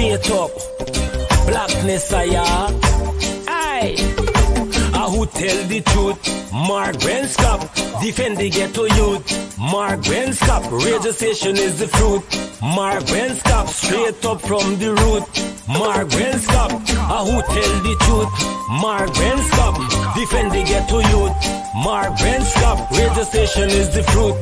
straight up. Blackness aye. Who tell the truth? Mark Benskop, defend the ghetto youth. Mark Benskop, radio station is the fruit. Mark Benskop, straight up from the root. Mark Benskop, who tell the truth? Mark Benskop, defend the ghetto youth. Mark Benskop, radio station is the fruit.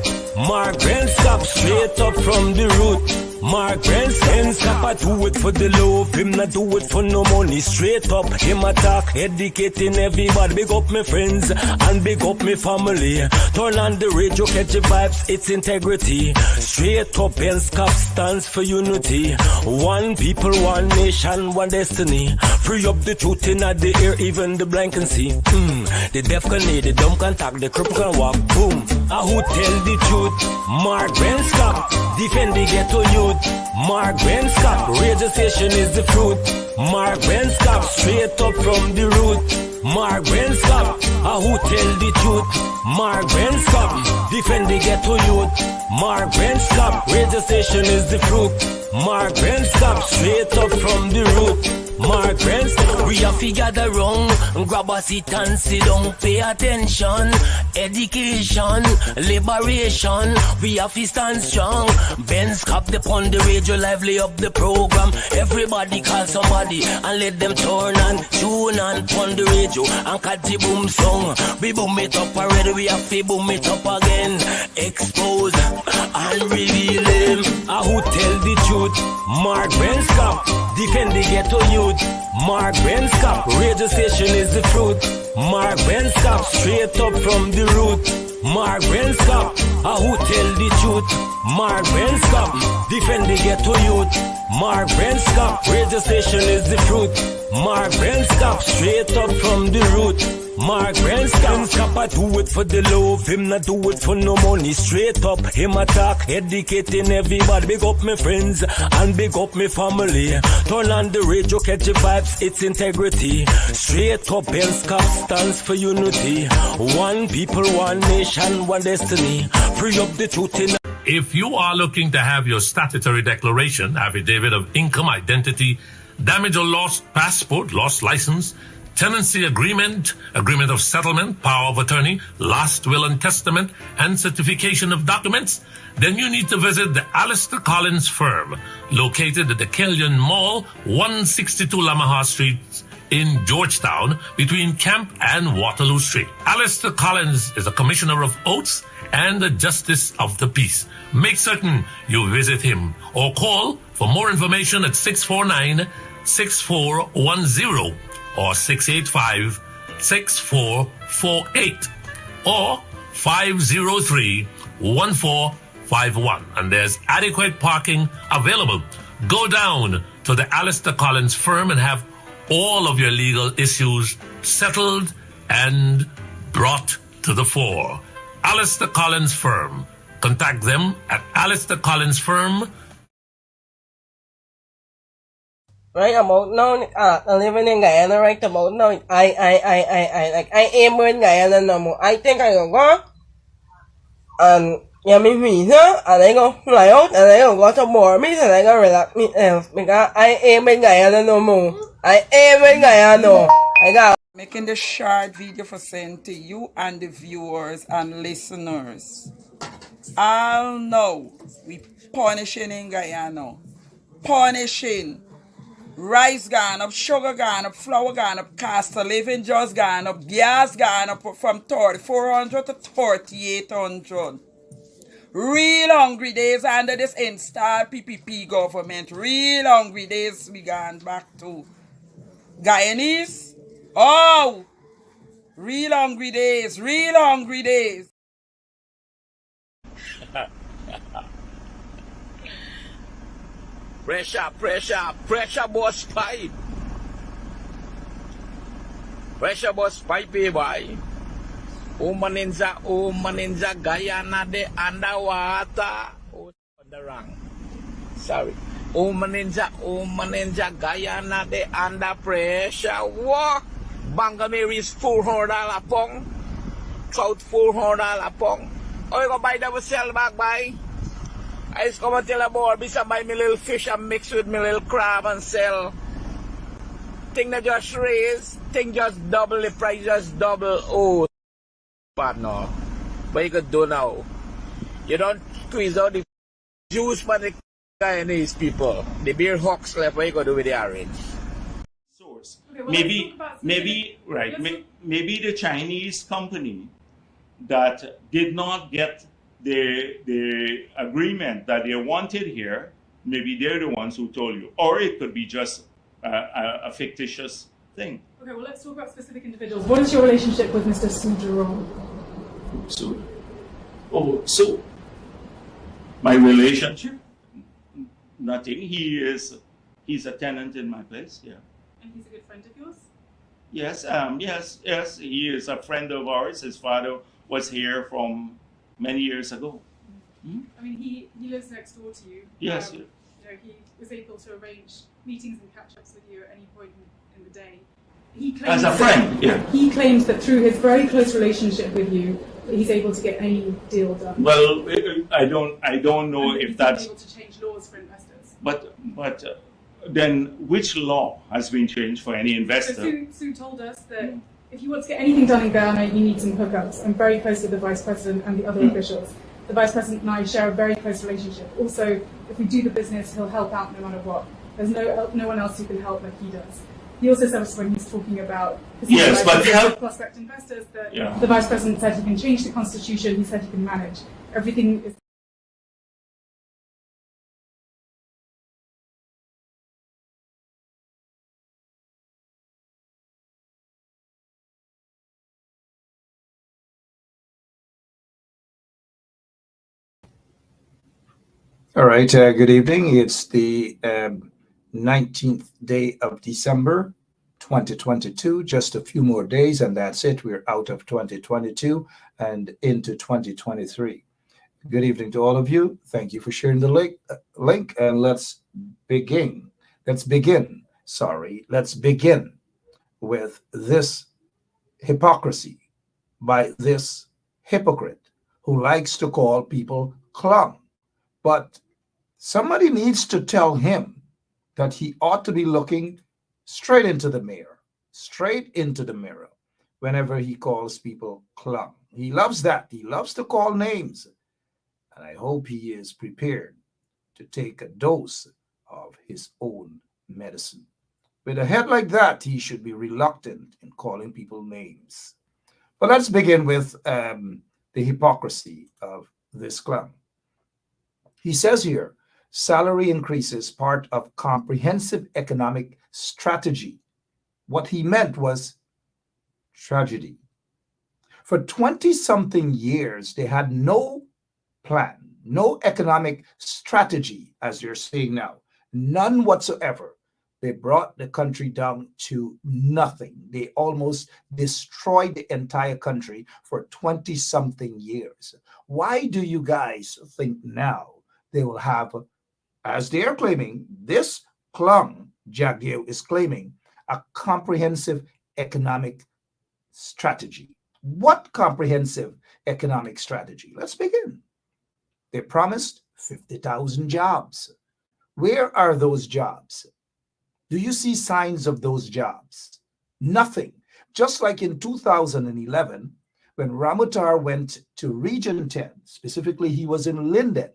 Mark Benskop, straight up from the root. Mark Benskop, I do it for the love, him not do it for no money. Straight up, him attack, educating everybody. Big up my friends and big up my family. Turn on the radio, catch the vibes, it's integrity. Straight up, Benskop stands for unity. One people, one nation, one destiny. Free up the truth in the air, even the blind can see. The deaf can hear, the dumb can talk, the cripple can walk. Boom. Who tell the truth? Mark Benskop, defend the ghetto youth. Mark Benskop, radio station is the fruit. Mark Benskop, straight up from the root. Mark Benskop, who tell the truth? Mark Benskop, defend the ghetto youth. Mark Benskop, radio station is the fruit. Mark Benskop, straight up from the root. Mark Benskop, we have to gather wrong, grab a seat and sit down, pay attention. Education, liberation, we have to stand strong. Benskop upon the radio, lively up the program. Everybody call somebody and let them turn and tune and on the radio and catch the boom song. We boom it up already, we have to boom it up again. Expose and reveal him. Who tell the truth? Mark Benskop, defend the ghetto youth. Mark Benskop, radio station is the fruit. Mark Benskop, straight up from the root. Mark Benskop, who tell the truth? Mark Benskop, defend the ghetto youth. Mark Benskop, radio station is the fruit. Mark Benskop, straight up from the root. Mark Benskop, I do it for the love, him not do it for no money. Straight up, him attack, educating everybody. Big up my friends and big up my family. Turn on the radio, catch the vibes, it's integrity. Straight up, Benskop stands for unity. One people, one nation, one destiny. Free up the truth in. If you are looking to have your statutory declaration, affidavit of income, identity, damage or lost passport, lost license, tenancy agreement, agreement of settlement, power of attorney, last will and testament, and certification of documents, then you need to visit the Alistair Collins firm, located at the Kellyan Mall, 162 Lamaha Street in Georgetown, between Camp and Waterloo Street. Alistair Collins is a commissioner of oaths and a justice of the peace. Make certain you visit him or call for more information at 649-6410 or 685-6448 or 503-1451. And there's adequate parking available. Go down to the Alistair Collins firm and have all of your legal issues settled and brought to the fore. Alistair Collins firm. Contact them at Alistair Collins firm. Right about now, living in Guyana right about now, I am in Guyana no more. I think I go go, and yeah, me visa, and I go fly out, and I go to Burmese, and I go relax me because I am in Guyana no more. I am in Guyana. I got making the short video for send to you and the viewers and listeners. I'll know we punishing in Guyana, punishing. Rice gone up, sugar gone up, flour gone up, cost of living just gone up, gas gone up from 3,400 to 3,800. Real hungry days under this installed PPP government. Real hungry days we gone back to. Guyanese, oh, real hungry days, real hungry days. Pressure boss pipe. Pressure boss pipe, boy. Umaninja Guyana de underwater. Oh, the wrong. Sorry. Umaninja Guyana de under pressure. What? Bangamere is $400 pong. Trout $400 pong. Oh, you go buy that sell back by. I just come and tell a boy, be some buy me little fish and mix with me little crab and sell. Thing that just raise, thing just double, the price just double. Oh, bad now. What you could do now? You don't squeeze out the juice for the Chinese people. The beer hawks left, what you could do with the orange? Source. Okay, well, Maybe the Chinese company that did not get the agreement that they wanted here, maybe they're the ones who told you, or it could be just a fictitious thing. Okay, well, let's talk about specific individuals. What is your relationship with Mr. Su Jerome? So my relationship, nothing. He's a tenant in my place. Yeah. And he's a good friend of yours? Yes. He is a friend of ours. His father was here from many years ago. I mean, he lives next door to you. Yes. You know, he was able to arrange meetings and catch-ups with you at any point in the day. He claims As a friend, yeah. He claims that through his very close relationship with you, he's able to get any deal done. Well, I don't know and if that's. able to change laws for investors. But then which law has been changed for any investor? So Sue told us that if you want to get anything done in Ghana, you need some hookups. I'm very close with the Vice President and the other officials. The Vice President and I share a very close relationship. Also, if we do the business, he'll help out no matter what. There's no one else who can help like he does. He also said us when he's talking about prospect investors that the Vice President said he can change the Constitution. He said he can manage. Everything is. All right, good evening. It's the 19th day of December, 2022. Just a few more days, and that's it. We're out of 2022 and into 2023. Good evening to all of you. Thank you for sharing the link, and let's begin. Let's begin with this hypocrisy by this hypocrite who likes to call people clown. But somebody needs to tell him that he ought to be looking straight into the mirror whenever he calls people clown. He loves that. He loves to call names. And I hope he is prepared to take a dose of his own medicine. With a head like that, he should be reluctant in calling people names. But let's begin with the hypocrisy of this clown. He says here, salary increases part of comprehensive economic strategy. What he meant was tragedy. For 20-something years, they had no plan, no economic strategy, as you're seeing now, none whatsoever. They brought the country down to nothing. They almost destroyed the entire country for 20-something years. Why do you guys think now they will have, as they are claiming, this clown, Jagdeo, is claiming a comprehensive economic strategy? What comprehensive economic strategy? Let's begin. They promised 50,000 jobs. Where are those jobs? Do you see signs of those jobs? Nothing. Just like in 2011, when Ramutar went to Region 10, specifically he was in Linden,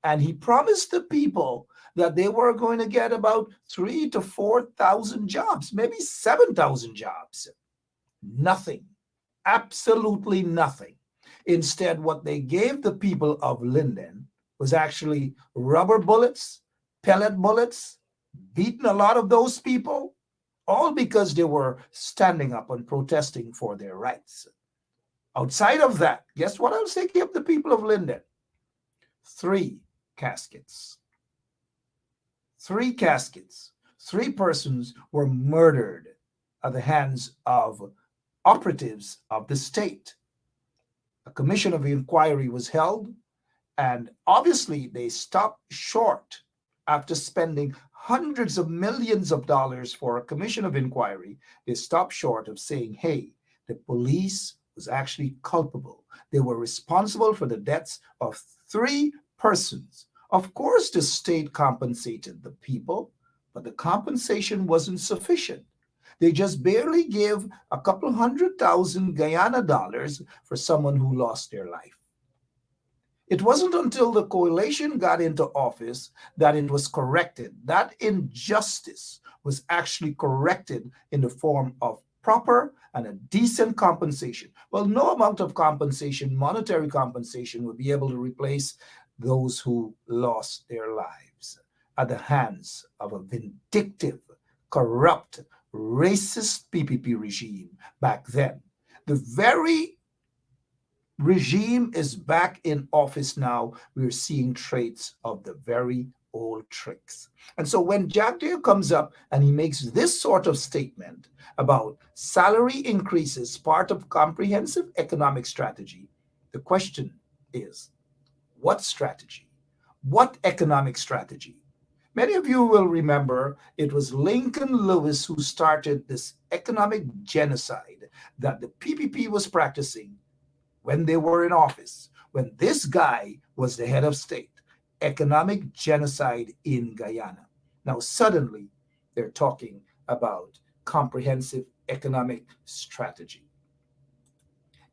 and he promised the people that they were going to get about 3,000 to 4,000 jobs, maybe 7,000 jobs. Nothing. Absolutely nothing. Instead, what they gave the people of Linden was actually rubber bullets, pellet bullets, beating a lot of those people, all because they were standing up and protesting for their rights. Outside of that, guess what else they gave the people of Linden? 3 caskets. 3 caskets. 3 persons were murdered at the hands of operatives of the state. A commission of inquiry was held, and obviously they stopped short after spending hundreds of millions of dollars for a commission of inquiry. They stopped short of saying, hey, the police was actually culpable. They were responsible for the deaths of 3 persons, Of course, the state compensated the people, but the compensation wasn't sufficient. They just barely gave a couple $100,000 Guyana dollars for someone who lost their life. It wasn't until the coalition got into office that it was corrected. That injustice was actually corrected in the form of proper and a decent compensation. Well, no amount of compensation, monetary compensation, would be able to replace those who lost their lives at the hands of a vindictive, corrupt, racist PPP regime back then. The very regime is back in office now. We're seeing traits of the very old tricks. And so when Jack Dale comes up and he makes this sort of statement about salary increases, part of comprehensive economic strategy, the question is, what strategy? What economic strategy? Many of you will remember it was Lincoln Lewis who started this economic genocide that the PPP was practicing when they were in office, when this guy was the head of state. Economic genocide in Guyana. Now, suddenly, they're talking about comprehensive economic strategy.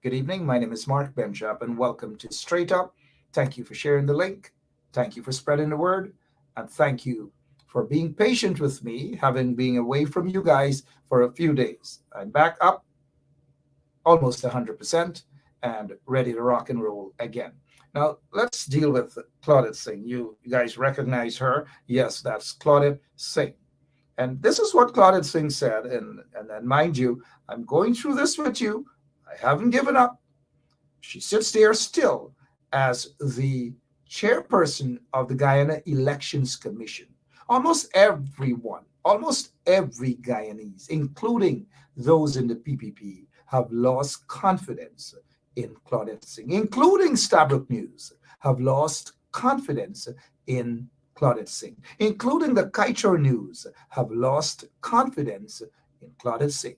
Good evening. My name is Mark Benchop, and welcome to Straight Up. Thank you for sharing the link. Thank you for spreading the word. And thank you for being patient with me, having been away from you guys for a few days. I'm back up almost 100% and ready to rock and roll again. Now, let's deal with Claudette Singh. You guys recognize her. Yes, that's Claudette Singh. And this is what Claudette Singh said. And mind you, I'm going through this with you. I haven't given up. She sits there still as the chairperson of the Guyana Elections Commission. Almost everyone, almost every Guyanese, including those in the PPP, have lost confidence in Claudette Singh, including Stabrook News, have lost confidence in Claudette Singh, including the Kaichor News, have lost confidence in Claudette Singh.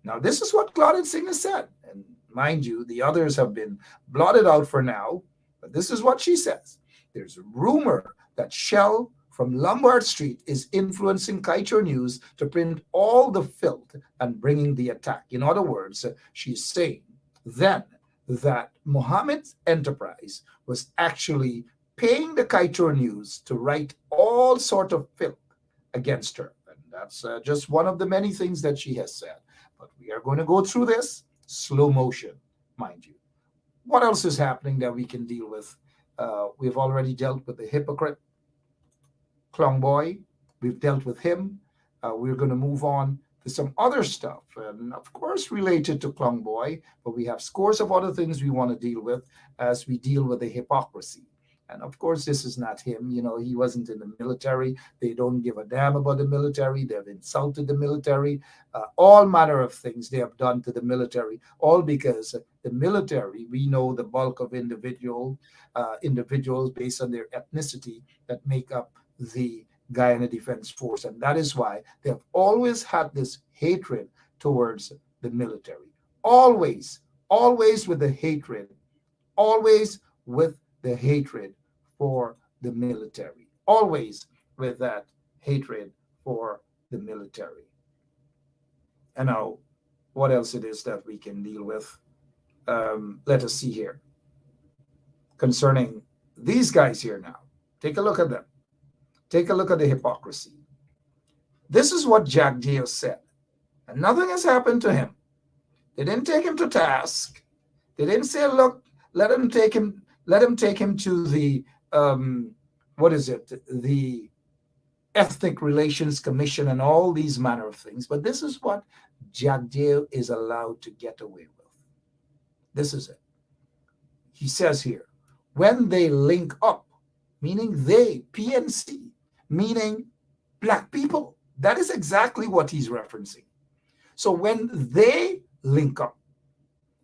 Now, this is what Claudette Singh has said. And mind you, the others have been blotted out for now, but this is what she says. There's a rumor that Shell from Lombard Street is influencing Kaichor News to print all the filth and bringing the attack. In other words, she's saying then that Mohammed's enterprise was actually paying the Kaichor News to write all sort of filth against her. And that's just one of the many things that she has said. But we are going to go through this slow motion, mind you. What else is happening that we can deal with? We've already dealt with the hypocrite, Klong Boy. We've dealt with him. We're going to move on to some other stuff, and of course related to Klong Boy, but we have scores of other things we want to deal with as we deal with the hypocrisy. And of course, this is not him. You know, he wasn't in the military. They don't give a damn about the military. They've insulted the military. All manner of things they have done to the military, all because the military, we know the bulk of individuals based on their ethnicity that make up the Guyana Defense Force. And that is why they have always had this hatred towards the military. Always, always with the hatred. Always with the hatred for the military. Always with that hatred for the military. And now, what else it is that we can deal with? Let us see here. Concerning these guys here now. Take a look at them. Take a look at the hypocrisy. This is what Jack Dale said. And nothing has happened to him. They didn't take him to task. They didn't say, look, let him take him to the, the Ethnic Relations Commission and all these manner of things. But this is what Jack Dale is allowed to get away with. This is it. He says here, when they link up, meaning they, PNC, meaning black people. That is exactly what he's referencing. So when they link up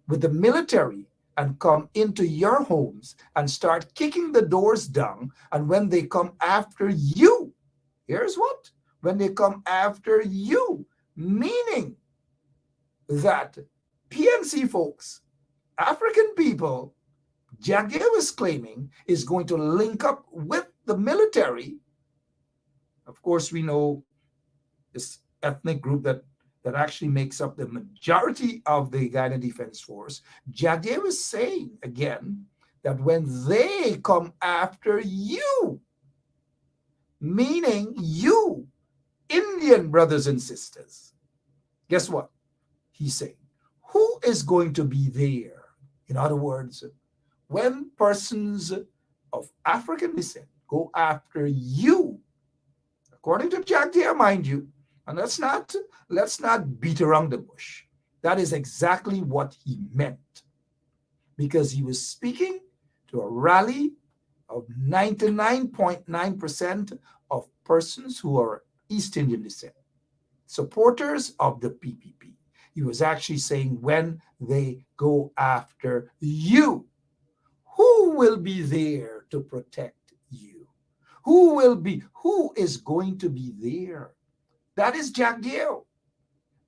with the military and come into your homes and start kicking the doors down, and when they come after you, here's what? When they come after you, meaning that PNC folks, African people, Jack Dale is claiming is going to link up with the military. Of course, we know this ethnic group that actually makes up the majority of the Ghana Defense Force. Jack Dale is saying again that when they come after you, meaning you, Indian brothers and sisters, guess what? He's saying, who is going to be there? In other words, when persons of African descent go after you, according to Jack Dale, mind you, and let's not beat around the bush. That is exactly what he meant, because he was speaking to a rally of 99.9% of persons who are East Indian descent, supporters of the PPP. He was actually saying, when they go after you, who will be there to protect you? Who is going to be there? That is Jack Dale.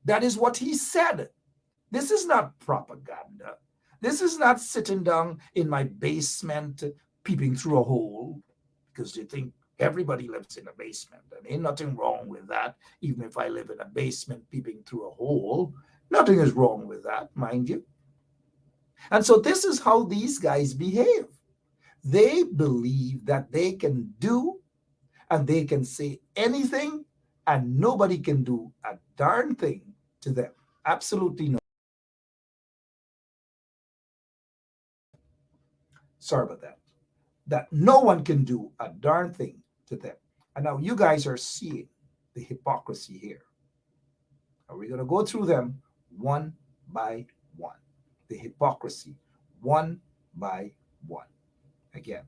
That is what he said. This is not propaganda. This is not sitting down in my basement peeping through a hole, because you think everybody lives in a basement. And ain't nothing wrong with that. Even if I live in a basement peeping through a hole, nothing is wrong with that, mind you. And so this is how these guys behave. They believe that they can do and they can say anything, and nobody can do a darn thing to them. Absolutely no. Sorry about that. That no one can do a darn thing to them. And now you guys are seeing the hypocrisy here. Are we going to go through them one by one? The hypocrisy, one by one. Again.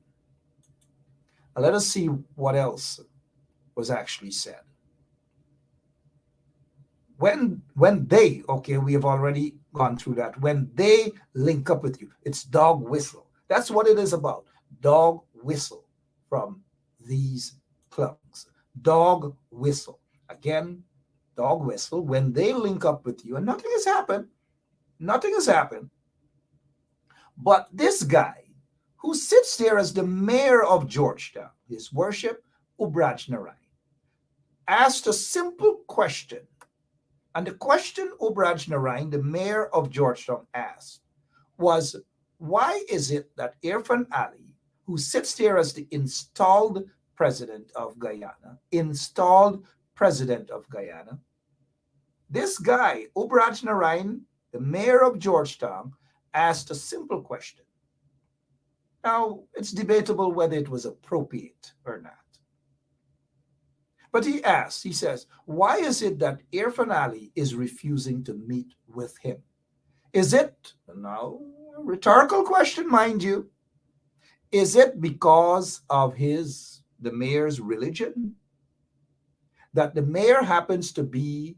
Now let us see what else was actually said. When they, okay, we have already gone through that. When they link up with you, it's dog whistle. That's what it is about. Dog whistle from these clubs. Dog whistle. Again, dog whistle. When they link up with you, and nothing has happened. Nothing has happened. But this guy who sits there as the mayor of Georgetown, His Worship Ubraj Narayan, asked a simple question. And the question Ubraj Narayan, the mayor of Georgetown, asked was, why is it that Irfan Ali, who sits there as the installed president of Guyana, this guy, Ubraj Narayan, the mayor of Georgetown, asked a simple question. Now, it's debatable whether it was appropriate or not. But he asked, he says, why is it that Irfan Ali is refusing to meet with him? Is it, now, a rhetorical question, mind you, is it because of the mayor's religion? That the mayor happens to be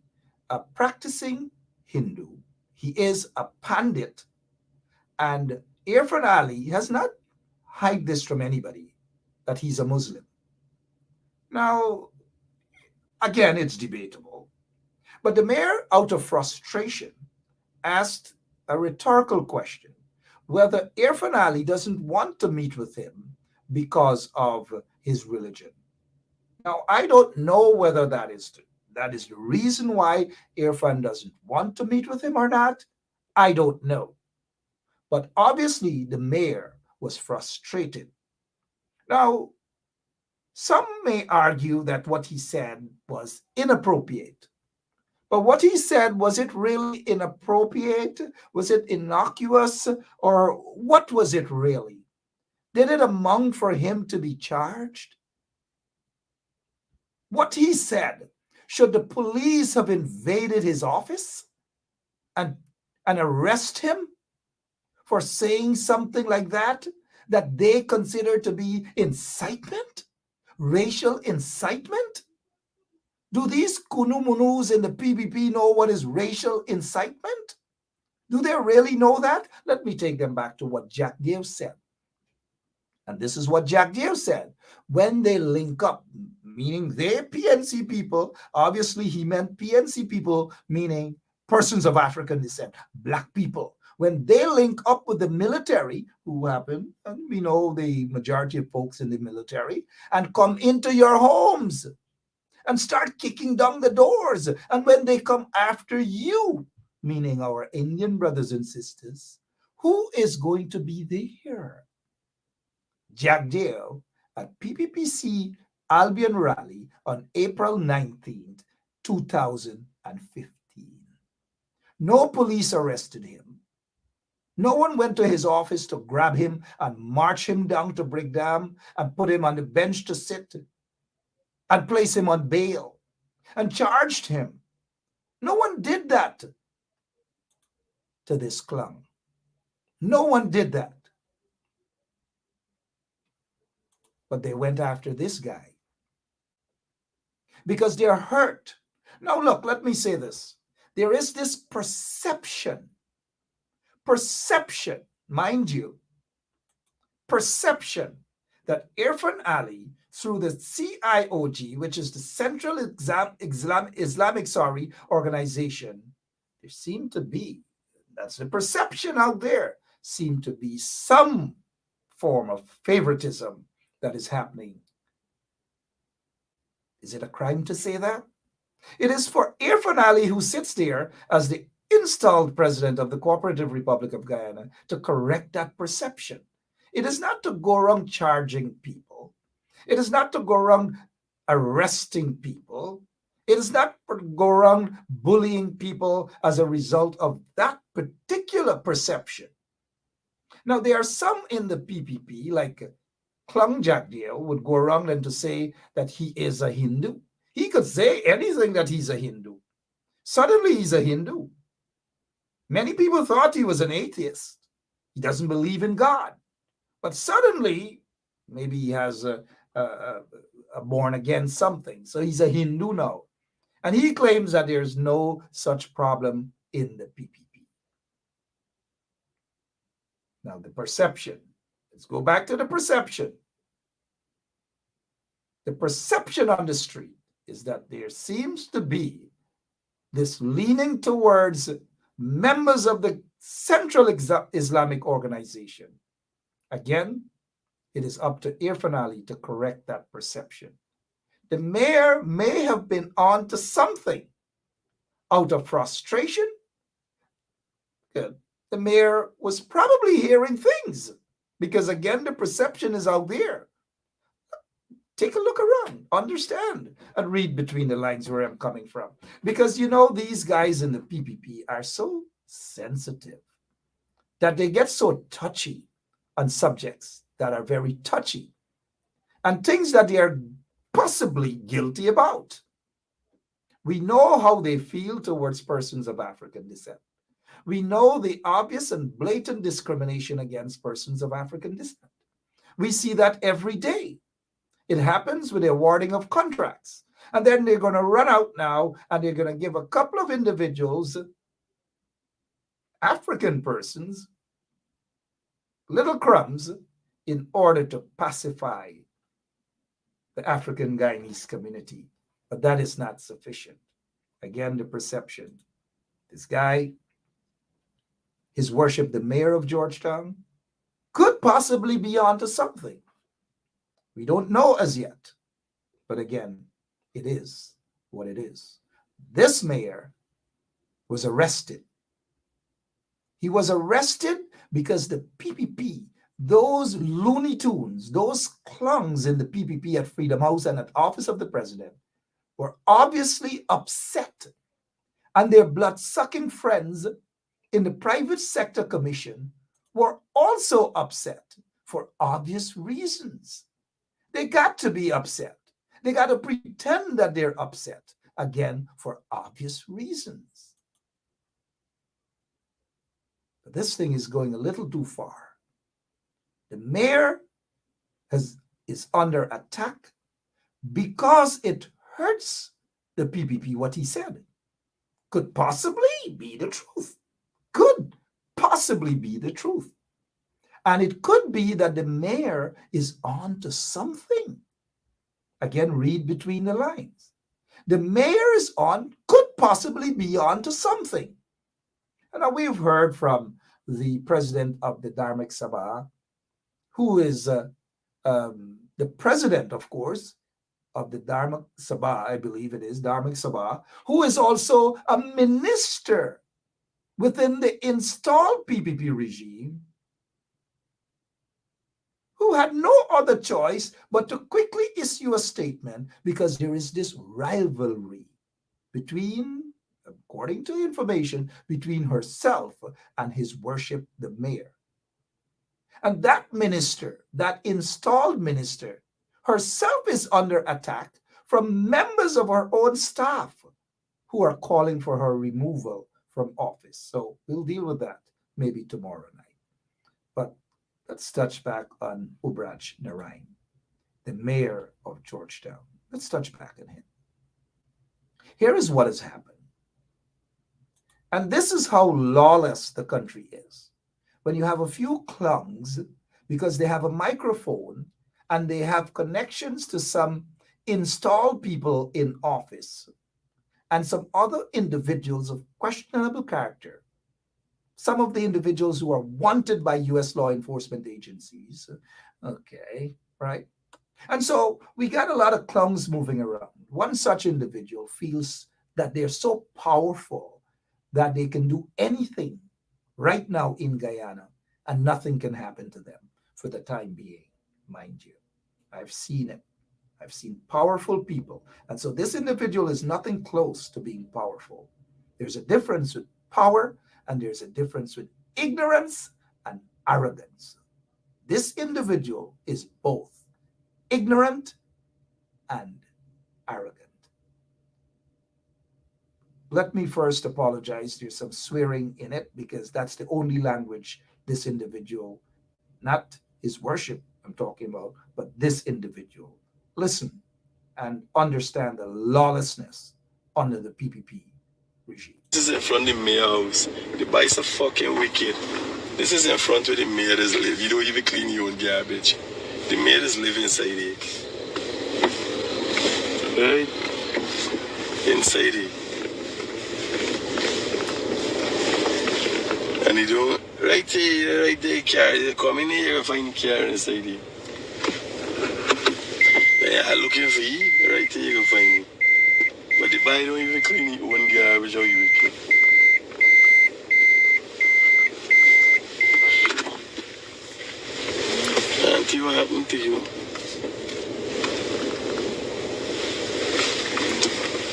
a practicing Hindu. He is a Pandit. And Irfan Ali has not hide this from anybody, that he's a Muslim. Now, again, it's debatable. But the mayor, out of frustration, asked a rhetorical question, whether Irfan Ali doesn't want to meet with him because of his religion. Now, I don't know whether that is the reason why Irfan doesn't want to meet with him or not. I don't know. But obviously, the mayor was frustrated. Now, some may argue that what he said was inappropriate. But what he said, was it really inappropriate? Was it innocuous? Or what was it really? Did it amount for him to be charged? What he said, should the police have invaded his office and arrest him for saying something like that they consider to be incitement? Racial incitement? Do these kunumunus in the PPP know what is racial incitement? Do they really know that? Let me take them back to what Jack Dale said. And this is what Jack Dale said. When they link up, meaning they're PNC people, obviously he meant PNC people, meaning persons of African descent, black people. when they link up with the military, who happen, and we know the majority of folks in the military, and come into your homes and start kicking down the doors. And when they come after you, meaning our Indian brothers and sisters, who is going to be there? Jack Dale at PPPC Albion Rally on April 19th, 2015. No police arrested him. No one went to his office to grab him and march him down to Brickdam and put him on the bench to sit and place him on bail and charged him. No one did that to this clown. No one did that. But they went after this guy because they're hurt. Now, look, let me say this. There is this perception, mind you, perception that Irfan Ali, through the CIOG, which is the Central Islamic Organization, there seemed to be, that's the perception out there, seemed to be some form of favoritism that is happening. Is it a crime to say that? It is for Irfan Ali, who sits there as the installed president of the Cooperative Republic of Guyana, to correct that perception. It is not to go around charging people. It is not to go around arresting people. It is not to go around bullying people as a result of that particular perception. Now, there are some in the PPP, like Klung Jagdeo, would go around and to say that he is a Hindu. He could say anything that he's a Hindu. Suddenly, he's a Hindu. Many people thought he was an atheist. He doesn't believe in God. But suddenly, maybe he has a born again something. So he's a Hindu now. And he claims that there's no such problem in the PPP. Now, the perception. Let's go back to the perception. The perception on the street is that there seems to be this leaning towards members of the Central Islamic Organization. Again, it is up to Irfan Ali to correct that perception. The mayor may have been on to something out of frustration. The mayor was probably hearing things because, again, the perception is out there. Take a look around, understand, and read between the lines where I'm coming from. Because, you know, these guys in the PPP are so sensitive that they get so touchy on subjects that are very touchy and things that they are possibly guilty about. We know how they feel towards persons of African descent. We know the obvious and blatant discrimination against persons of African descent. We see that every day. It happens with the awarding of contracts. And then they're going to run out now and they're going to give a couple of individuals, African persons, little crumbs in order to pacify the African Guyanese community. But that is not sufficient. Again, the perception. This guy, His Worship the Mayor of Georgetown, could possibly be onto something. We don't know as yet. But again, it is what it is. This mayor was arrested. He was arrested because the PPP, those Looney Tunes, those clowns in the PPP at Freedom House and at Office of the President were obviously upset. And their blood-sucking friends in the Private Sector Commission were also upset for obvious reasons. They got to be upset. They got to pretend that they're upset, again, for obvious reasons. But this thing is going a little too far. The mayor is under attack because it hurts the PPP, what he said. Could possibly be the truth. Could possibly be the truth. And it could be that the mayor is on to something. Again, read between the lines. The mayor is on, could possibly be on to something. And now we've heard from the president of the Dharmic Sabha, who is the president, of course, of the Dharmic Sabha, I believe it is, Dharmic Sabha, who is also a minister within the installed PPP regime, who had no other choice but to quickly issue a statement because there is this rivalry between, according to information, between herself and his worship, the mayor. And that minister, that installed minister, herself is under attack from members of her own staff who are calling for her removal from office. So we'll deal with that maybe tomorrow night. But let's touch back on Ubraj Narain, the mayor of Georgetown. Let's touch back on him. Here is what has happened. And this is how lawless the country is. When you have a few clowns, because they have a microphone and they have connections to some installed people in office and some other individuals of questionable character, some of the individuals who are wanted by U.S. law enforcement agencies, okay, right? And so we got a lot of clowns moving around. One such individual feels that they're so powerful that they can do anything right now in Guyana, and nothing can happen to them for the time being, mind you. I've seen it. I've seen powerful people. And so this individual is nothing close to being powerful. There's a difference with power, and there's a difference with ignorance and arrogance. This individual is both ignorant and arrogant. Let me first apologize. There's some swearing in it because that's the only language this individual, not his worship I'm talking about, but this individual, listen and understand the lawlessness under the PPP regime. This is in front of the mayor house. The bikes are fucking wicked. This is in front where the mayor is live. You don't even clean your own garbage. The mayor is living inside it. Right? Inside it. And you don't, right there, car, come in here and find the car inside it. They are looking for you, right there you can find it. But the boy don't even clean your own garbage, how you wicked. Auntie, what happened to you?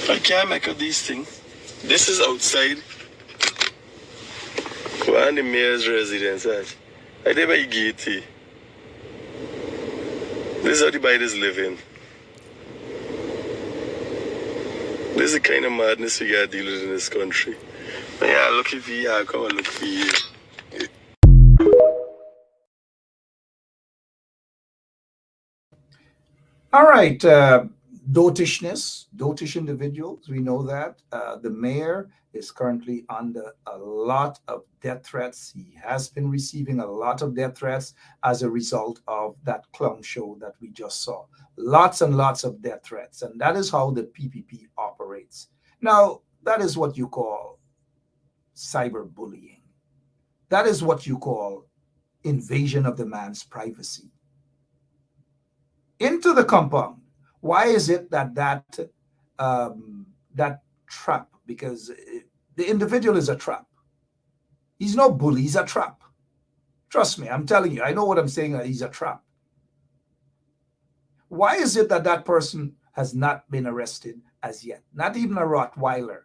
I can't make up these things. This is outside. One of the mayor's residence, I did by gate. This is how the biders live in. This is the kind of madness we got to deal with in this country. Yeah, looking for you, I'll come and look for you. All right, dotish individuals, we know that. The mayor is currently under a lot of death threats. He has been receiving a lot of death threats as a result of that clown show that we just saw. Lots and lots of death threats, and that is how the PPP operates. Now, that is what you call cyberbullying. That is what you call invasion of the man's privacy. Into the compound. Why is it that that trap? Because the individual is a trap. He's no bully, he's a trap. Trust me, I'm telling you, I know what I'm saying, he's a trap. Why is it that that person has not been arrested as yet? Not even a Rottweiler,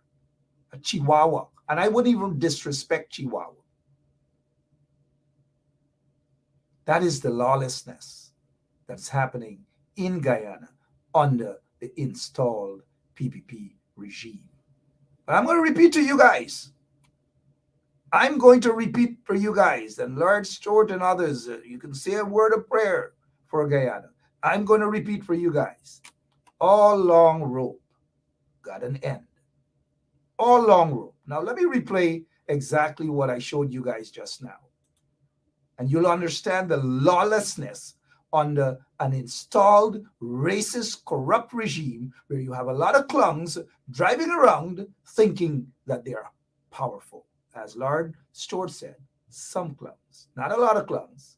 a Chihuahua. And I wouldn't even disrespect Chihuahua. That is the lawlessness that's happening in Guyana under the installed PPP regime. But I'm going to repeat to you guys. I'm going to repeat for you guys, and Lord Stewart and others, you can say a word of prayer for Guyana. I'm going to repeat for you guys. All long rope got an end. All long rope. Now let me replay exactly what I showed you guys just now. And you'll understand the lawlessness under an installed racist, corrupt regime where you have a lot of clowns driving around thinking that they are powerful. As Lord Stewart said, some clowns, not a lot of clowns,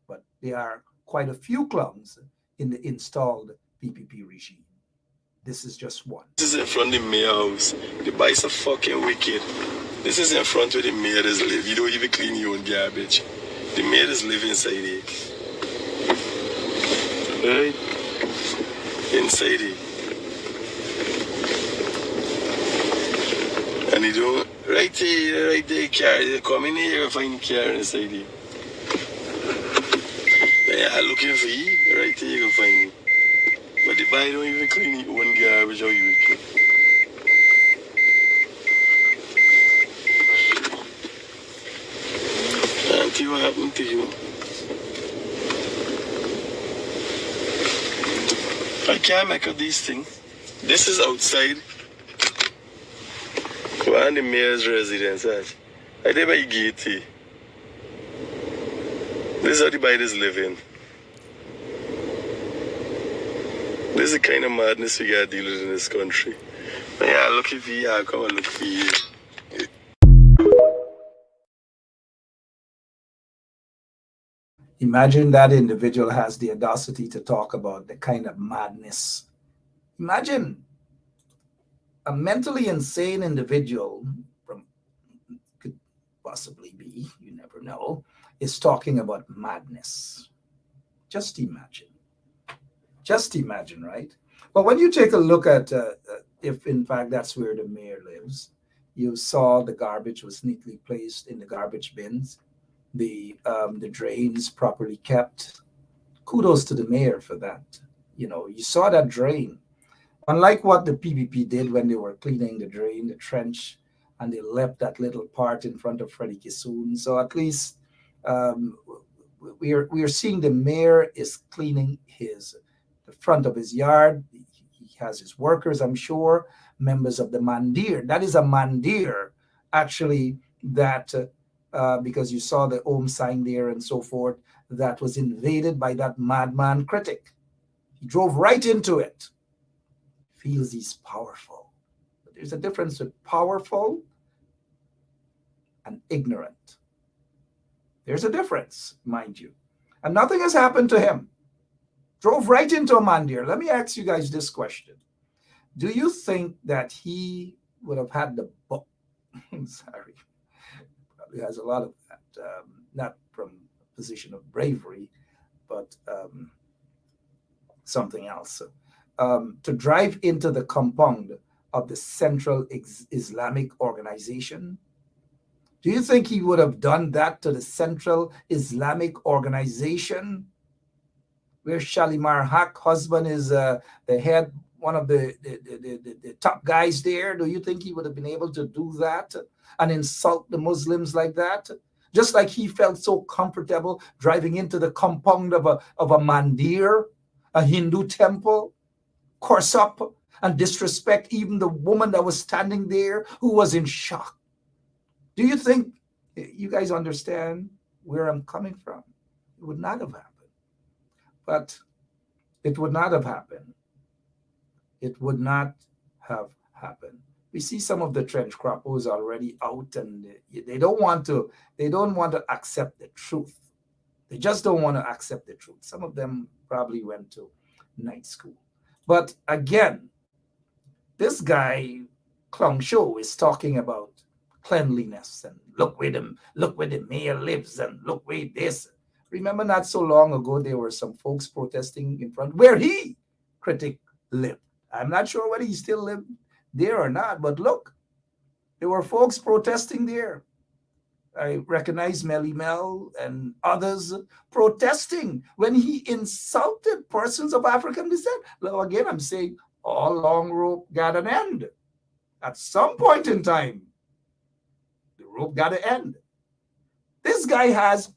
but there are quite a few clowns in the installed PPP regime. This is just one. This is in front of the mayor house. The boys are fucking wicked. This is in front where the mayor is live. You don't even clean your own garbage. The mayor is live inside it. Right? Inside it. And you don't, right there, car, come in here and find the car inside it. Then I'm looking for you, right there you can find me. But the boy don't even clean your own garbage or you wicked. Auntie, what happened to you? I can't make up these things. This is outside. One of the mayor's residence. I live by gate. This is how the biders live in. This is the kind of madness we gotta deal with in this country. Yeah, looking for you, I'll come and look for you. Imagine that individual has the audacity to talk about the kind of madness. Imagine a mentally insane individual, could possibly be, you never know, is talking about madness. Just imagine. Just imagine, right? But when you take a look at if in fact that's where the mayor lives, you saw the garbage was neatly placed in the garbage bins, the drains properly kept. Kudos to the mayor for that. You know, you saw that drain. Unlike what the PPP did when they were cleaning the drain, the trench, and they left that little part in front of Freddie Kissoon. So at least we are seeing the mayor is cleaning the front of his yard. He has his workers, I'm sure, members of the Mandir. That is a Mandir, actually, that because you saw the Om sign there and so forth, that was invaded by that madman critic. He drove right into it. Feels he's powerful. But there's a difference with powerful and ignorant. There's a difference, mind you. And nothing has happened to him. Drove right into a mandir. Let me ask you guys this question. Do you think that he would have had the sorry, probably has a lot of that, not from a position of bravery, but something else, to drive into the compound of the Central Islamic Organization? Do you think he would have done that to the Central Islamic Organization, where Shalimar Haq husband is the head, one of the top guys there? Do you think he would have been able to do that and insult the Muslims like that? Just like he felt so comfortable driving into the compound of a mandir, a Hindu temple, curse up and disrespect even the woman that was standing there who was in shock. Do you think you guys understand where I'm coming from? It would not have happened. But it would not have happened. It would not have happened. We see some of the trench croppers already out, and they don't want to accept the truth. They just don't want to accept the truth. Some of them probably went to night school. But again, this guy, Klong Show, is talking about cleanliness and look where the mayor lives and look where this. Remember, not so long ago, there were some folks protesting in front where he, critic, lived. I'm not sure whether he still lived there or not, but look, there were folks protesting there. I recognize Melly Mel and others protesting when he insulted persons of African descent. Now, again, I'm saying all long rope got an end. At some point in time, the rope got to end. This guy has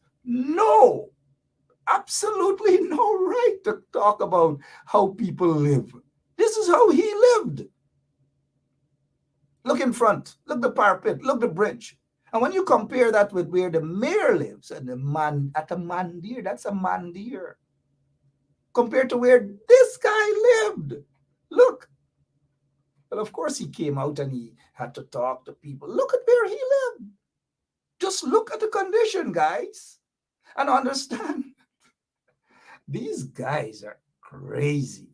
absolutely no right to talk about how people live. This is how he lived. Look in front, look the parapet, look the bridge. And when you compare that with where the mayor lives and at a mandir, that's a mandir, compared to where this guy lived. Look. Well, of course, he came out and he had to talk to people. Look at where he lived. Just look at the condition, guys, and understand. These guys are crazy.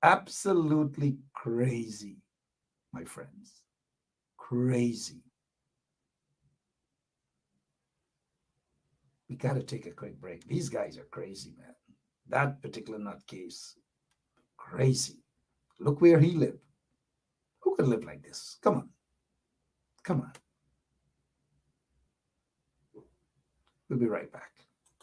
Absolutely crazy, my friends. Crazy. We got to take a quick break. These guys are crazy, man. That particular nutcase, crazy. Look where he lived. Who could live like this? Come on. Come on. We'll be right back.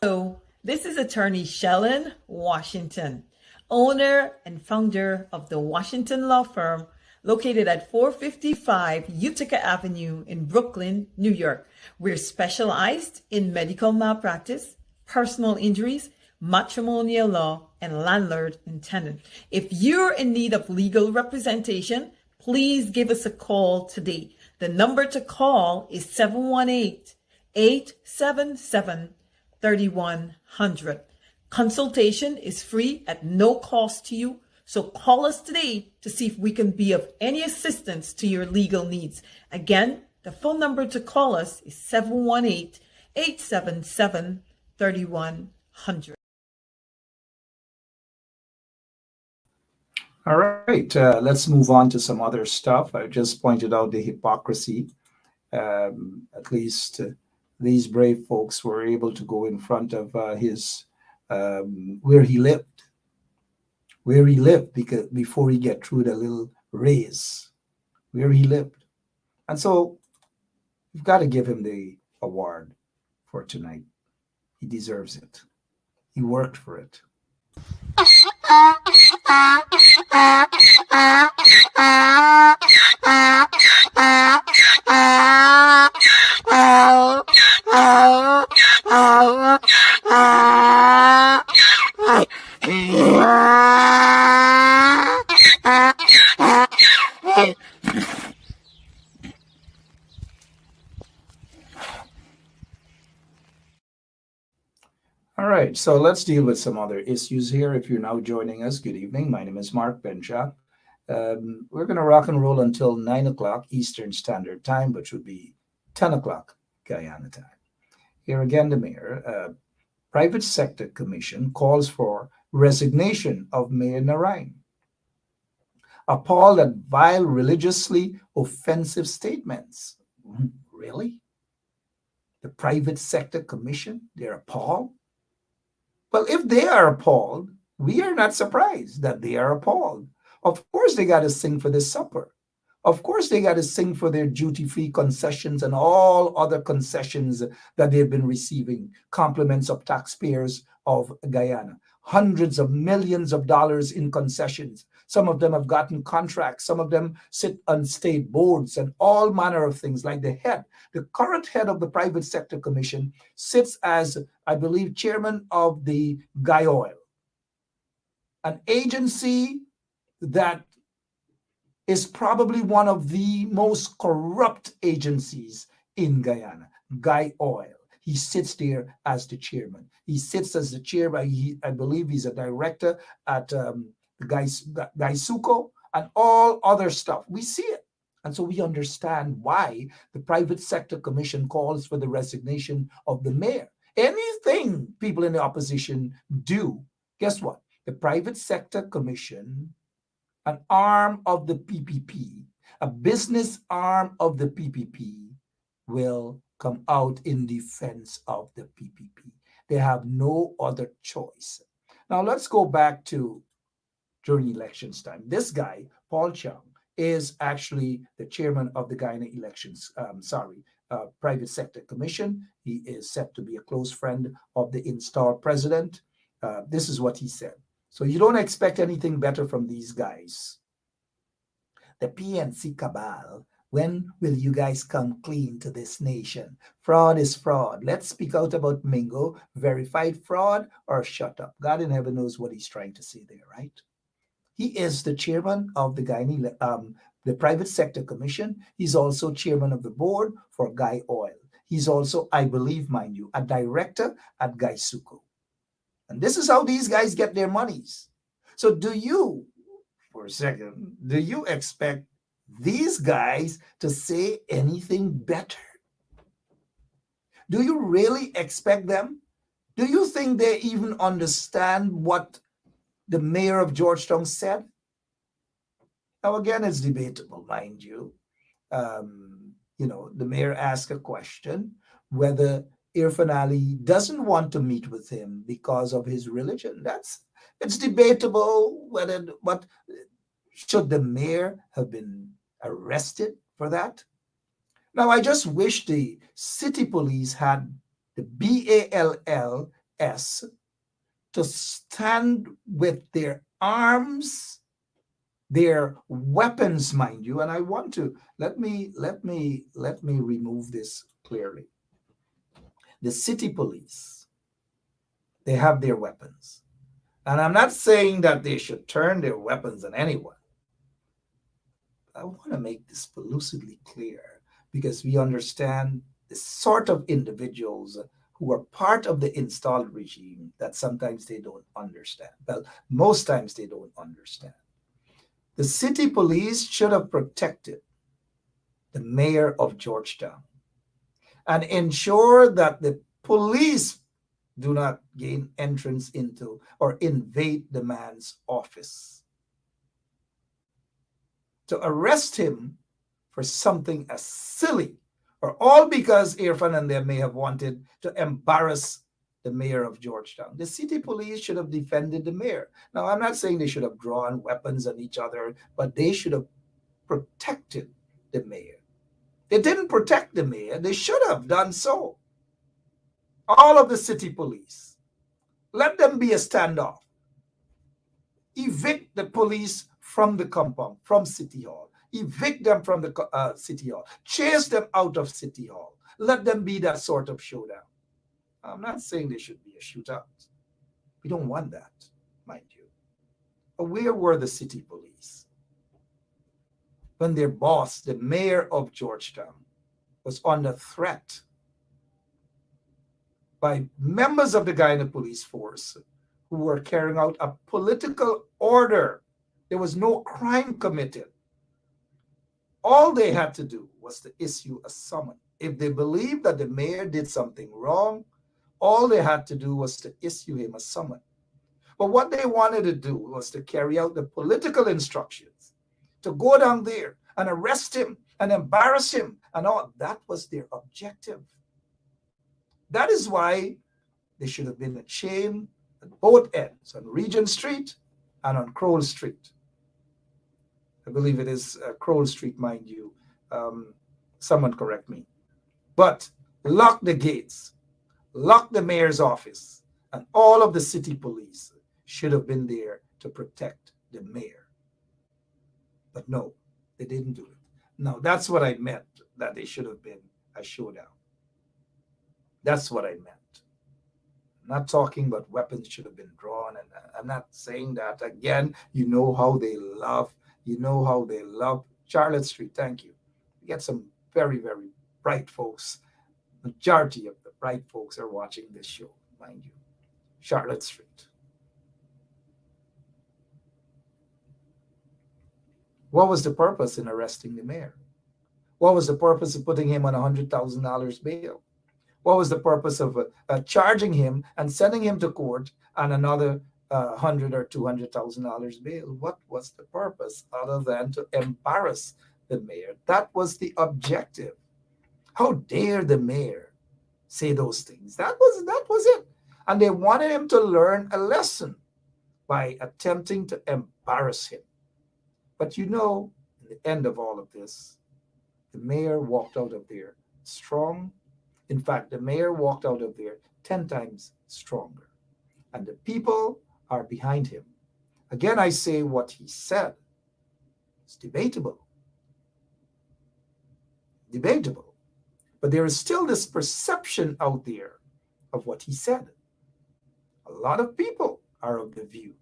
Hello, this is attorney Shellen Washington, owner and founder of the Washington Law Firm, located at 455 Utica Avenue in Brooklyn, New York. We're specialized in medical malpractice, personal injuries, matrimonial law, and landlord and tenant. If you're in need of legal representation, please give us a call today. The number to call is 718-877-3100. Consultation is free at no cost to you. So call us today to see if we can be of any assistance to your legal needs. Again, the phone number to call us is 718-877-3100. All right, let's move on to some other stuff. I just pointed out the hypocrisy. At least these brave folks were able to go in front of his where he lived because before he get through the little raise where he lived. And so you've got to give him the award for tonight. He deserves it. He worked for it. All right, so let's deal with some other issues here. If you're now joining us, good evening. My name is Mark Benshaw. We're going to rock and roll until 9 o'clock Eastern Standard Time, which would be 10 o'clock Guyana time. Here again, the mayor. Private Sector Commission calls for resignation of Mayor Narain. Appalled at vile, religiously offensive statements. Really? The Private Sector Commission, they're appalled? Well, if they are appalled, we are not surprised that they are appalled. Of course, they got to sing for this supper. Of course, they got to sing for their duty-free concessions and all other concessions that they've been receiving, compliments of taxpayers of Guyana. Hundreds of millions of dollars in concessions. Some of them have gotten contracts. Some of them sit on state boards and all manner of things like the current head of the Private Sector Commission sits as, I believe, chairman of the Guy Oil, an agency that is probably one of the most corrupt agencies in Guyana, Guy Oil. He sits there as the chairman. He sits as the chairman. I believe he's a director at GECOM and all other stuff. We see it. And so we understand why the Private Sector Commission calls for the resignation of the mayor. Anything people in the opposition do, guess what? The Private Sector Commission, an arm of the PPP, a business arm of the PPP, will come out in defense of the PPP. They have no other choice. Now let's go back to during elections time. This guy, Paul Chung, is actually the chairman of the Guyana Private Sector Commission. He is said to be a close friend of the installed president. This is what he said. So you don't expect anything better from these guys. The PNC cabal, when will you guys come clean to this nation? Fraud is fraud. Let's speak out about Mingo, verified fraud or shut up. God in heaven knows what he's trying to say there, right? He is the chairman of the Guyana, the Private Sector Commission. He's also chairman of the board for Guy Oil. He's also, I believe, mind you, a director at GECOM. And this is how these guys get their monies. So do you, for a second, do you expect these guys to say anything better Do you really expect them? Do you think they even understand what the mayor of Georgetown said? Now, again, it's debatable, mind you. The mayor asked a question whether Irfan Ali doesn't want to meet with him because of his religion. It's debatable but should the mayor have been arrested for that? Now, I just wish the city police had the BALLS to stand with their arms, their weapons, mind you. And I want to let me remove this clearly. The city police, they have their weapons. And I'm not saying that they should turn their weapons on anyone. I want to make this lucidly clear because we understand the sort of individuals who are part of the installed regime that sometimes they don't understand. Well, most times they don't understand. The city police should have protected the mayor of Georgetown and ensure that the police do not gain entrance into or invade the man's office. To arrest him for something as silly, or all because Irfan and them may have wanted to embarrass the mayor of Georgetown. The city police should have defended the mayor. Now, I'm not saying they should have drawn weapons on each other, but they should have protected the mayor. They didn't protect the mayor. They should have done so. All of the city police. Let them be a standoff. Evict the police from the compound, from City Hall. Evict them from the City Hall. Chase them out of City Hall. Let them be that sort of showdown. I'm not saying there should be a shootout. We don't want that, mind you. But where were the city police when their boss, the mayor of Georgetown, was under threat by members of the Guyana police force who were carrying out a political order? There was no crime committed. All they had to do was to issue a summons. If they believed that the mayor did something wrong, all they had to do was to issue him a summons. But what they wanted to do was to carry out the political instructions, to go down there and arrest him and embarrass him and all. That was their objective. That is why there should have been a chain at both ends, on Regent Street and on Crowell Street. I believe it is Crowell Street, mind you. Someone correct me. But lock the gates, lock the mayor's office, and all of the city police should have been there to protect the mayor. But no, they didn't do it. Now, that's what I meant, that they should have been a showdown. That's what I meant. I'm not talking about weapons should have been drawn, and I'm not saying that. Again, you know how they love Charlotte Street. Thank you. We get some very, very bright folks. Majority of the bright folks are watching this show, mind you. Charlotte Street. What was the purpose in arresting the mayor? What was the purpose of putting him on $100,000 bail? What was the purpose of charging him and sending him to court on another $100,000 or $200,000 bail? What was the purpose other than to embarrass the mayor? That was the objective. How dare the mayor say those things? That was it. And they wanted him to learn a lesson by attempting to embarrass him. But you know, in the end of all of this, the mayor walked out of there strong. In fact, the mayor walked out of there 10 times stronger. And the people are behind him. Again, I say what he said is debatable. Debatable. But there is still this perception out there of what he said. A lot of people are of the view.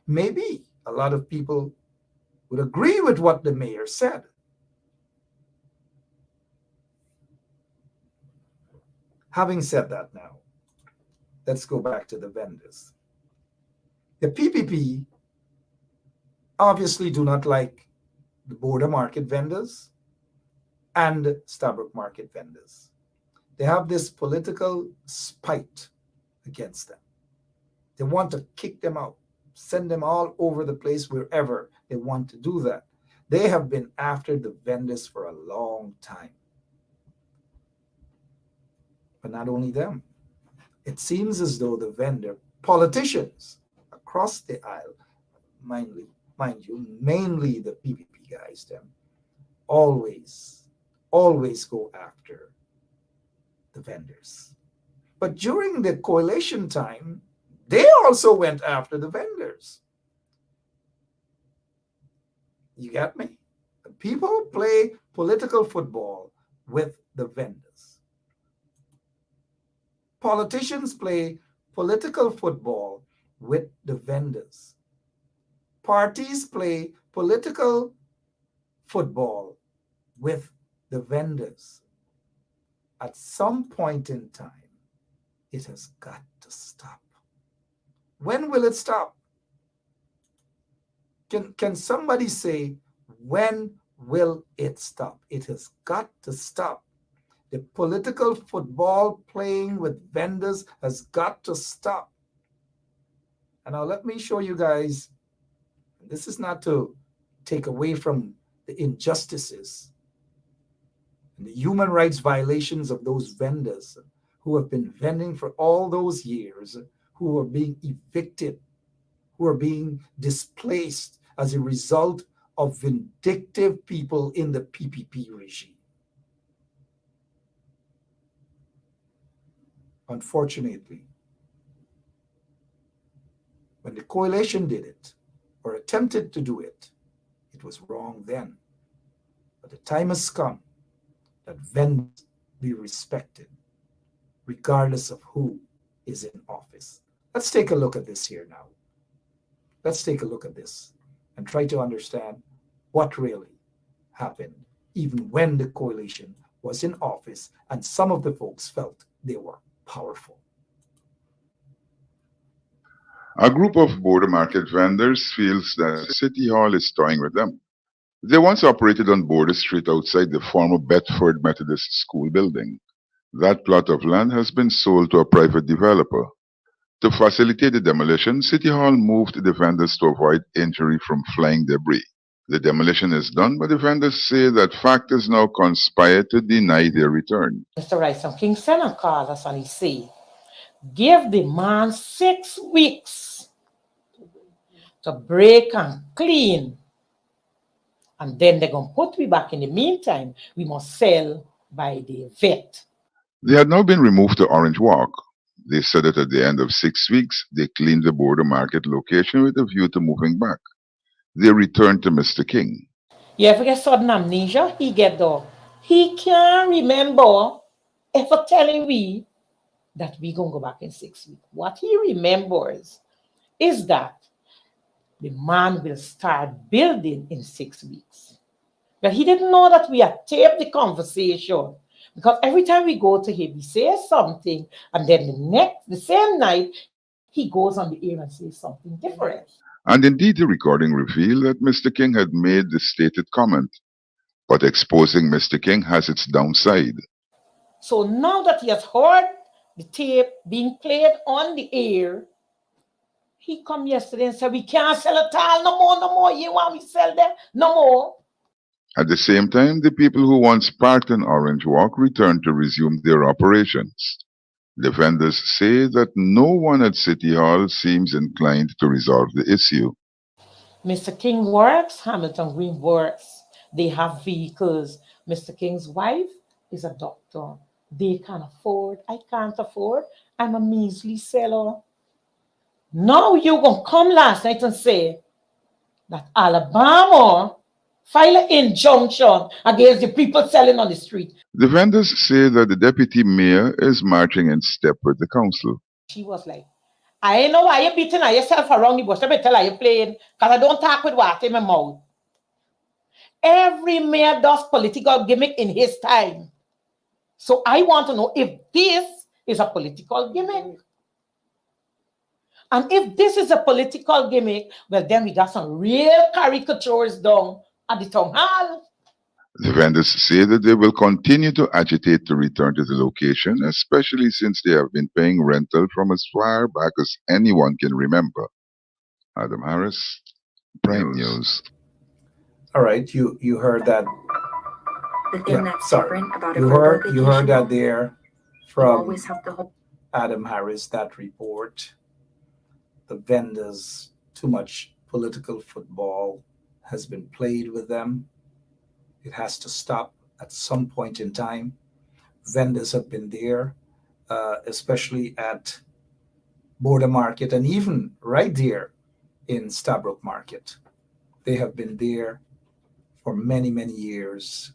Maybe a lot of people would agree with what the mayor said. Having said that now, let's go back to the vendors. The PPP obviously do not like the border market vendors and Stabroek market vendors. They have this political spite against them. They want to kick them out, send them all over the place wherever they want to do that. They have been after the vendors for a long time. But not only them, it seems as though the vendor, politicians across the aisle, mind you, mainly the PPP guys, them, always go after the vendors. But during the coalition time, they also went after the vendors. You get me? The people play political football with the vendors. Politicians play political football with the vendors. Parties play political football with the vendors. At some point in time, it has got to stop. When will it stop? Can somebody say, when will it stop? It has got to stop. The political football playing with vendors has got to stop. And now let me show you guys, this is not to take away from the injustices and the human rights violations of those vendors who have been vending for all those years, who are being evicted, who are being displaced as a result of vindictive people in the PPP regime. Unfortunately, when the coalition did it or attempted to do it, it was wrong then. But the time has come that vendors be respected, regardless of who is in office. Let's take a look at this here now. Let's take a look at this and try to understand what really happened, even when the coalition was in office and some of the folks felt they were powerful. A group of border market vendors feels that City Hall is toying with them. They once operated on Border Street outside the former Bedford Methodist School building. That plot of land has been sold to a private developer. To facilitate the demolition, City Hall moved the vendors to avoid injury from flying debris. The demolition is done, but the vendors say that factors now conspire to deny their return. Mr. Rice and King Senna called us and he said, give the man 6 weeks to break and clean. And then they're going to put me back. In the meantime, we must sell by the vet. They had now been removed to Orange Walk. They said that at the end of 6 weeks, they cleaned the border market location with a view to moving back. They returned to Mr. King. You ever get sudden amnesia? He get though. He can't remember ever telling me that we going to go back in 6 weeks. What he remembers is that the man will start building in 6 weeks. But he didn't know that we had taped the conversation. Because every time we go to him, he says something, and then the same night, he goes on the air and says something different. And indeed, the recording revealed that Mr. King had made the stated comment. But exposing Mr. King has its downside. So now that he has heard the tape being played on the air, he come yesterday and said, we can't sell at all, no more. You want me to sell them? No more. At the same time, the people who once parked in Orange Walk returned to resume their operations. The vendors say that no one at City Hall seems inclined to resolve the issue. Mr. King works, Hamilton Green works. They have vehicles. Mr. King's wife is a doctor. They can afford. I can't afford. I'm a measly seller. Now you're going to come last night and say that Alabama file an injunction against the people selling on the street. The vendors say that the deputy mayor is marching in step with the council. She was like, I ain't know why you're beating yourself around the bush. Let me tell her you're playing, because I don't talk with water in my mouth. Every mayor does political gimmick in his time. So I want to know if this is a political gimmick. And if this is a political gimmick, well, then we got some real caricatures down at the town hall. The vendors say that they will continue to agitate to return to the location, especially since they have been paying rental from as far back as anyone can remember. Adam Harris, Prime News. All right, you heard that. The thing that's different about a You virtual heard vacation, that there you from always have the whole Adam Harris, that report. The vendors, too much political football has been played with them. It has to stop at some point in time. Vendors have been there, especially at Border Market and even right there in Stabrook Market. They have been there for many, many years.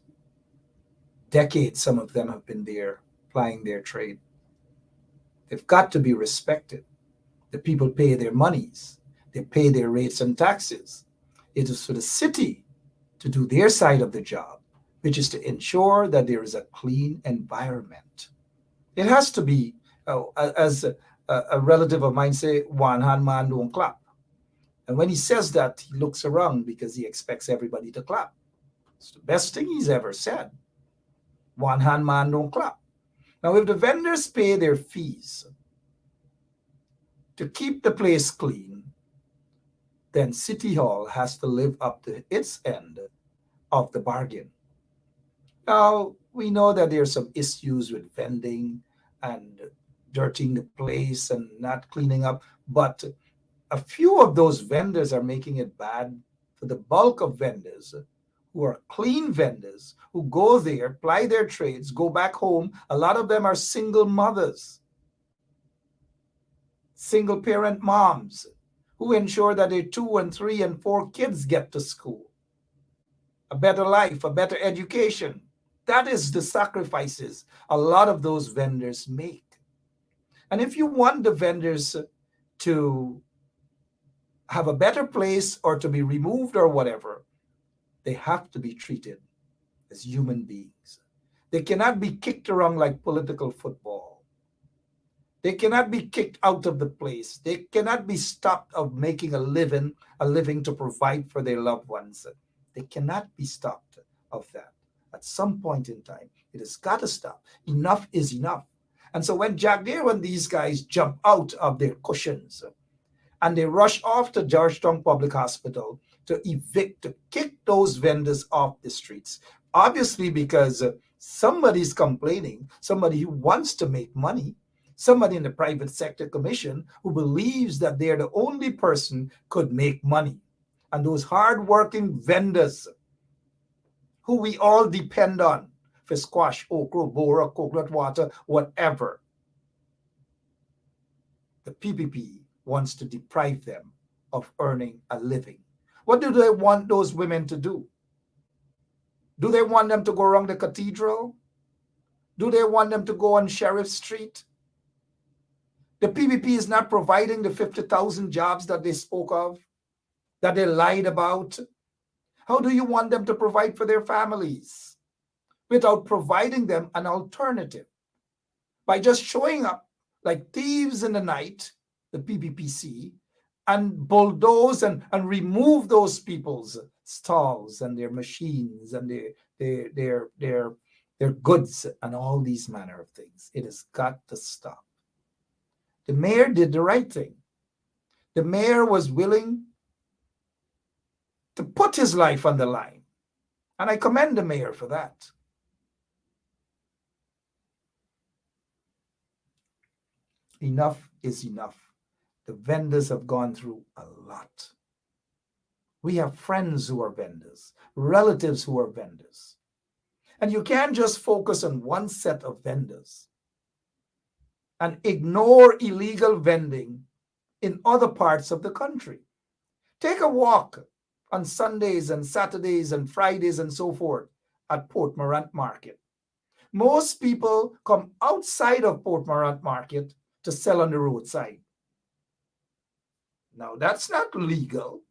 Decades, some of them have been there plying their trade. They've got to be respected. The people pay their monies. They pay their rates and taxes. It is for the city to do their side of the job, which is to ensure that there is a clean environment. It has to be, as a relative of mine say, one hand man don't clap. And when he says that, he looks around because he expects everybody to clap. It's the best thing he's ever said. One hand man don't clap. Now, if the vendors pay their fees to keep the place clean, then City Hall has to live up to its end of the bargain. Now, we know that there are some issues with vending and dirtying the place and not cleaning up, but a few of those vendors are making it bad for the bulk of vendors who are clean vendors, who go there, ply their trades, go back home. A lot of them are single mothers, single parent moms, who ensure that their 2 and 3 and 4 kids get to school. A better life, a better education. That is the sacrifices a lot of those vendors make. And if you want the vendors to have a better place or to be removed or whatever, they have to be treated as human beings. They cannot be kicked around like political football. They cannot be kicked out of the place. They cannot be stopped of making a living to provide for their loved ones. They cannot be stopped of that. At some point in time, it has got to stop. Enough is enough. And so when Jack Deere and these guys jump out of their cushions and they rush off to Georgetown Public Hospital to evict, to kick those vendors off the streets, obviously because somebody's complaining, somebody who wants to make money, somebody in the private sector commission who believes that they're the only person could make money. And those hardworking vendors who we all depend on for squash, okra, bora, coconut water, whatever, the PPP wants to deprive them of earning a living. What do they want those women to do? Do they want them to go around the cathedral? Do they want them to go on Sheriff Street? The PPP is not providing the 50,000 jobs that they spoke of, that they lied about. How do you want them to provide for their families without providing them an alternative? By just showing up like thieves in the night, the PPPC, and bulldoze and remove those people's stalls and their machines and their goods and all these manner of things. It has got to stop. The mayor did the right thing. The mayor was willing to put his life on the line. And I commend the mayor for that. Enough is enough. The vendors have gone through a lot. We have friends who are vendors, relatives who are vendors. And you can't just focus on one set of vendors and ignore illegal vending in other parts of the country. Take a walk on Sundays and Saturdays and Fridays and so forth at Port Morant Market. Most people come outside of Port Morant Market to sell on the roadside. Now, that's not legal.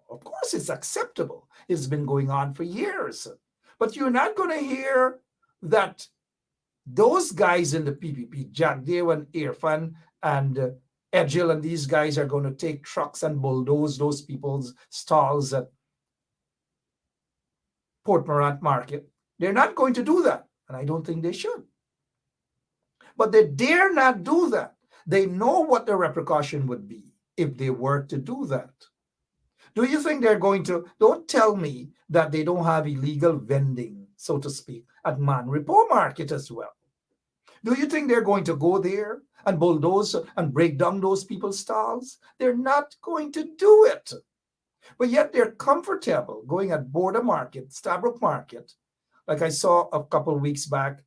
Of course, it's acceptable. It's been going on for years. But you're not going to hear that those guys in the PPP, Jack Deere and Irfan and Edgil and these guys are going to take trucks and bulldoze those people's stalls at Port Morant Market. They're not going to do that, and I don't think they should. But they dare not do that. They know what the repercussion would be if they were to do that. Do you think they're going to? Don't tell me that they don't have illegal vending, so to speak, at Manripo Market as well. Do you think they're going to go there and bulldoze and break down those people's stalls? They're not going to do it. But yet they're comfortable going at Border Market, Stabroek Market. Like I saw a couple of weeks back,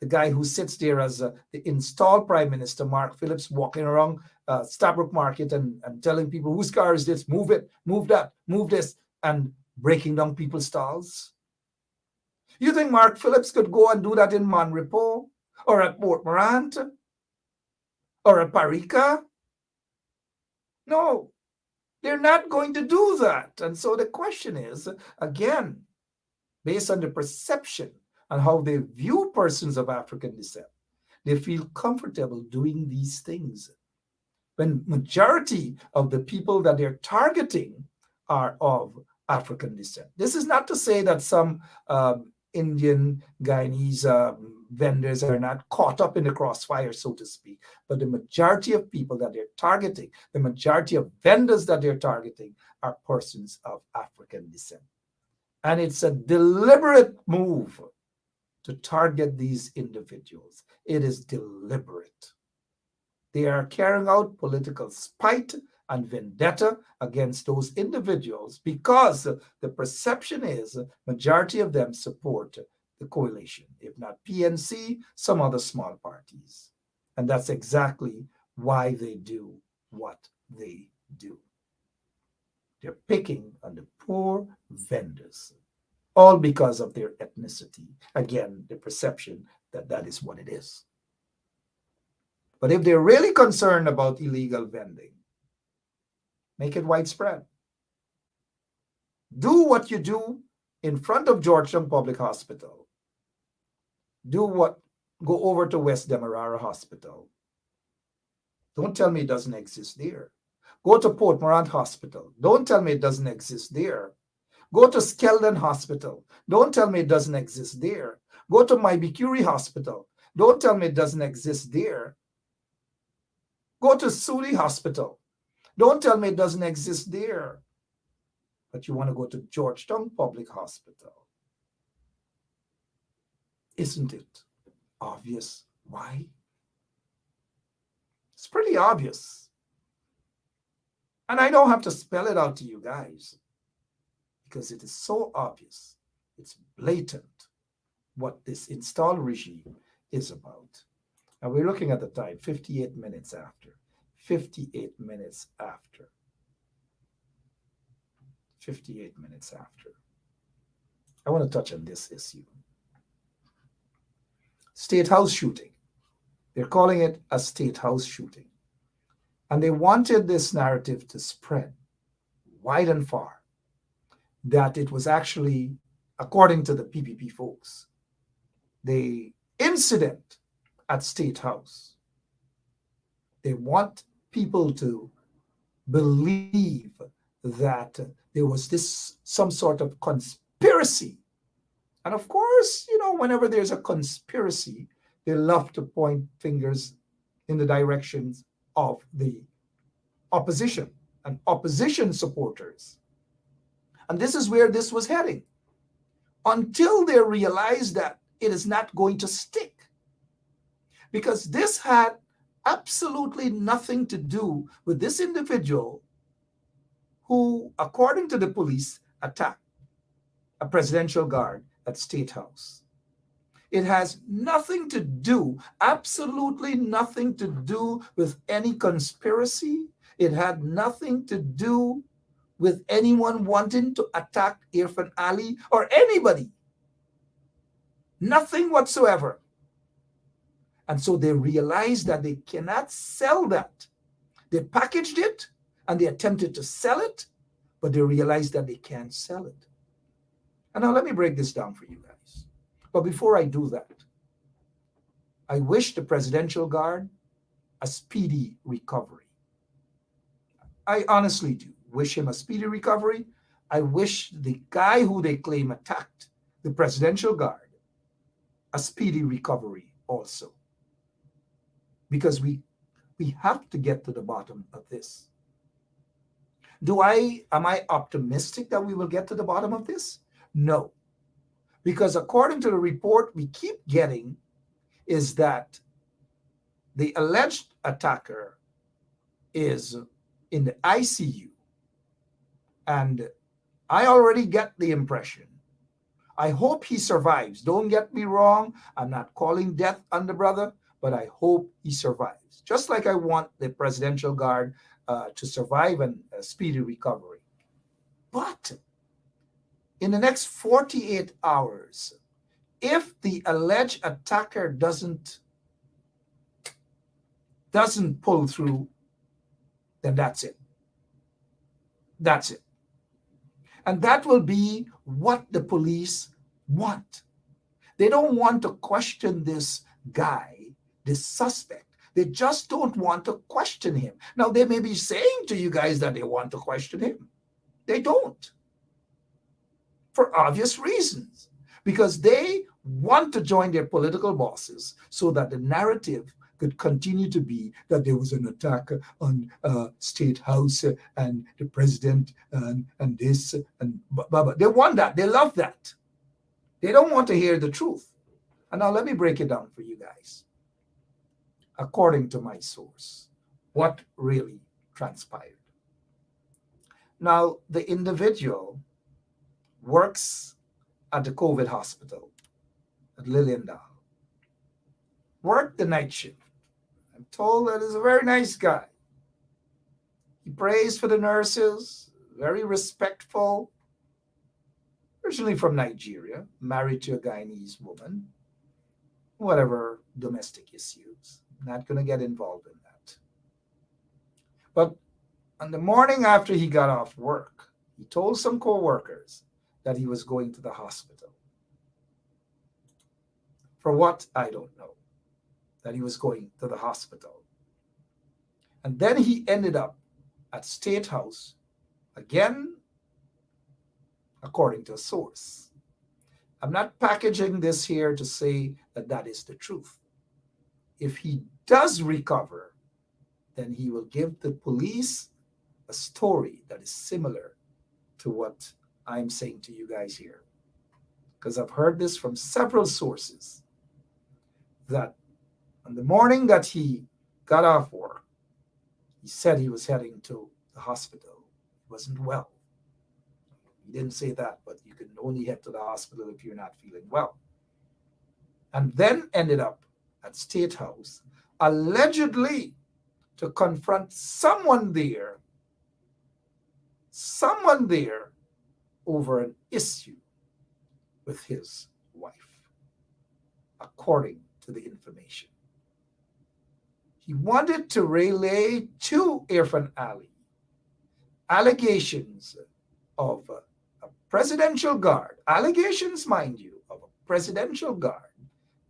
the guy who sits there as the installed Prime Minister, Mark Phillips, walking around Stabroek Market and telling people, whose car is this? Move it, move that, move this, and breaking down people's stalls. You think Mark Phillips could go and do that in Manripo or at Port Morant or at Parika? No, they're not going to do that. And so the question is, again, based on the perception and how they view persons of African descent, they feel comfortable doing these things. When majority of the people that they're targeting are of African descent. This is not to say that some Indian, Guyanese vendors are not caught up in the crossfire, so to speak. But the majority of people that they're targeting, the majority of vendors that they're targeting are persons of African descent. And it's a deliberate move to target these individuals. It is deliberate. They are carrying out political spite and vendetta against those individuals because the perception is majority of them support the coalition, if not PNC, some other small parties. And that's exactly why they do what they do. They're picking on the poor vendors, all because of their ethnicity. Again, the perception that that is what it is. But if they're really concerned about illegal vending, make it widespread. Do what you do in front of Georgetown Public Hospital. Go over to West Demerara Hospital. Don't tell me it doesn't exist there. Go to Port Morant Hospital. Don't tell me it doesn't exist there. Go to Skeldon Hospital. Don't tell me it doesn't exist there. Go to Mybe Curie Hospital. Don't tell me it doesn't exist there. Go to Suli Hospital. Don't tell me it doesn't exist there. But you want to go to Georgetown Public Hospital. Isn't it obvious why? It's pretty obvious. And I don't have to spell it out to you guys because it is so obvious. It's blatant what this installed regime is about. And we're looking at the time, 58 minutes after. 58 minutes after. 58 minutes after. I want to touch on this issue. State House shooting. They're calling it a State House shooting. And they wanted this narrative to spread wide and far, that it was actually, according to the PPP folks, the incident at State House. They want people to believe that there was some sort of conspiracy. And of course, whenever there's a conspiracy, they love to point fingers in the directions of the opposition and opposition supporters. And this is where this was heading. Until they realized that it is not going to stick. Because this had absolutely nothing to do with this individual who, according to the police, attacked a presidential guard at State House. It has nothing to do, absolutely nothing to do with any conspiracy. It had nothing to do with anyone wanting to attack Irfan Ali or anybody. Nothing whatsoever. And so they realized that they cannot sell that. They packaged it and they attempted to sell it, but they realized that they can't sell it. And now let me break this down for you guys. But before I do that, I wish the Presidential Guard a speedy recovery. I honestly do wish him a speedy recovery. I wish the guy who they claim attacked the Presidential Guard a speedy recovery also. Because we have to get to the bottom of this. Am I optimistic that we will get to the bottom of this? No. Because according to the report we keep getting is that the alleged attacker is in the ICU. And I already get the impression. I hope he survives. Don't get me wrong. I'm not calling death on the brother, but I hope he survives. Just like I want the Presidential Guard to survive and a speedy recovery. But in the next 48 hours, if the alleged attacker doesn't pull through, then that's it. That's it. And that will be what the police want. They don't want to question this guy, this suspect. They just don't want to question him. Now, they may be saying to you guys that they want to question him. They don't. For obvious reasons. Because they want to join their political bosses so that the narrative could continue to be that there was an attack on State House and the president and this and blah, blah. They want that. They love that. They don't want to hear the truth. And now let me break it down for you guys. According to my source, what really transpired. Now, the individual works at the COVID hospital at Liliendal. Worked the night shift. I'm told that he's a very nice guy. He prays for the nurses, very respectful. Originally from Nigeria, married to a Guyanese woman. Whatever domestic issues. Not going to get involved in that. But on the morning after he got off work, he told some co-workers that he was going to the hospital. For what? I don't know. That he was going to the hospital. And then he ended up at State House, again, according to a source. I'm not packaging this here to say that that is the truth. If he does recover, then he will give the police a story that is similar to what I'm saying to you guys here. Because I've heard this from several sources, that on the morning that he got off work, he said he was heading to the hospital. He wasn't well. He didn't say that, but you can only head to the hospital if you're not feeling well. And then ended up at State House, allegedly to confront someone there over an issue with his wife, according to the information. He wanted to relay to Irfan Ali allegations of a presidential guard, allegations, mind you, of a presidential guard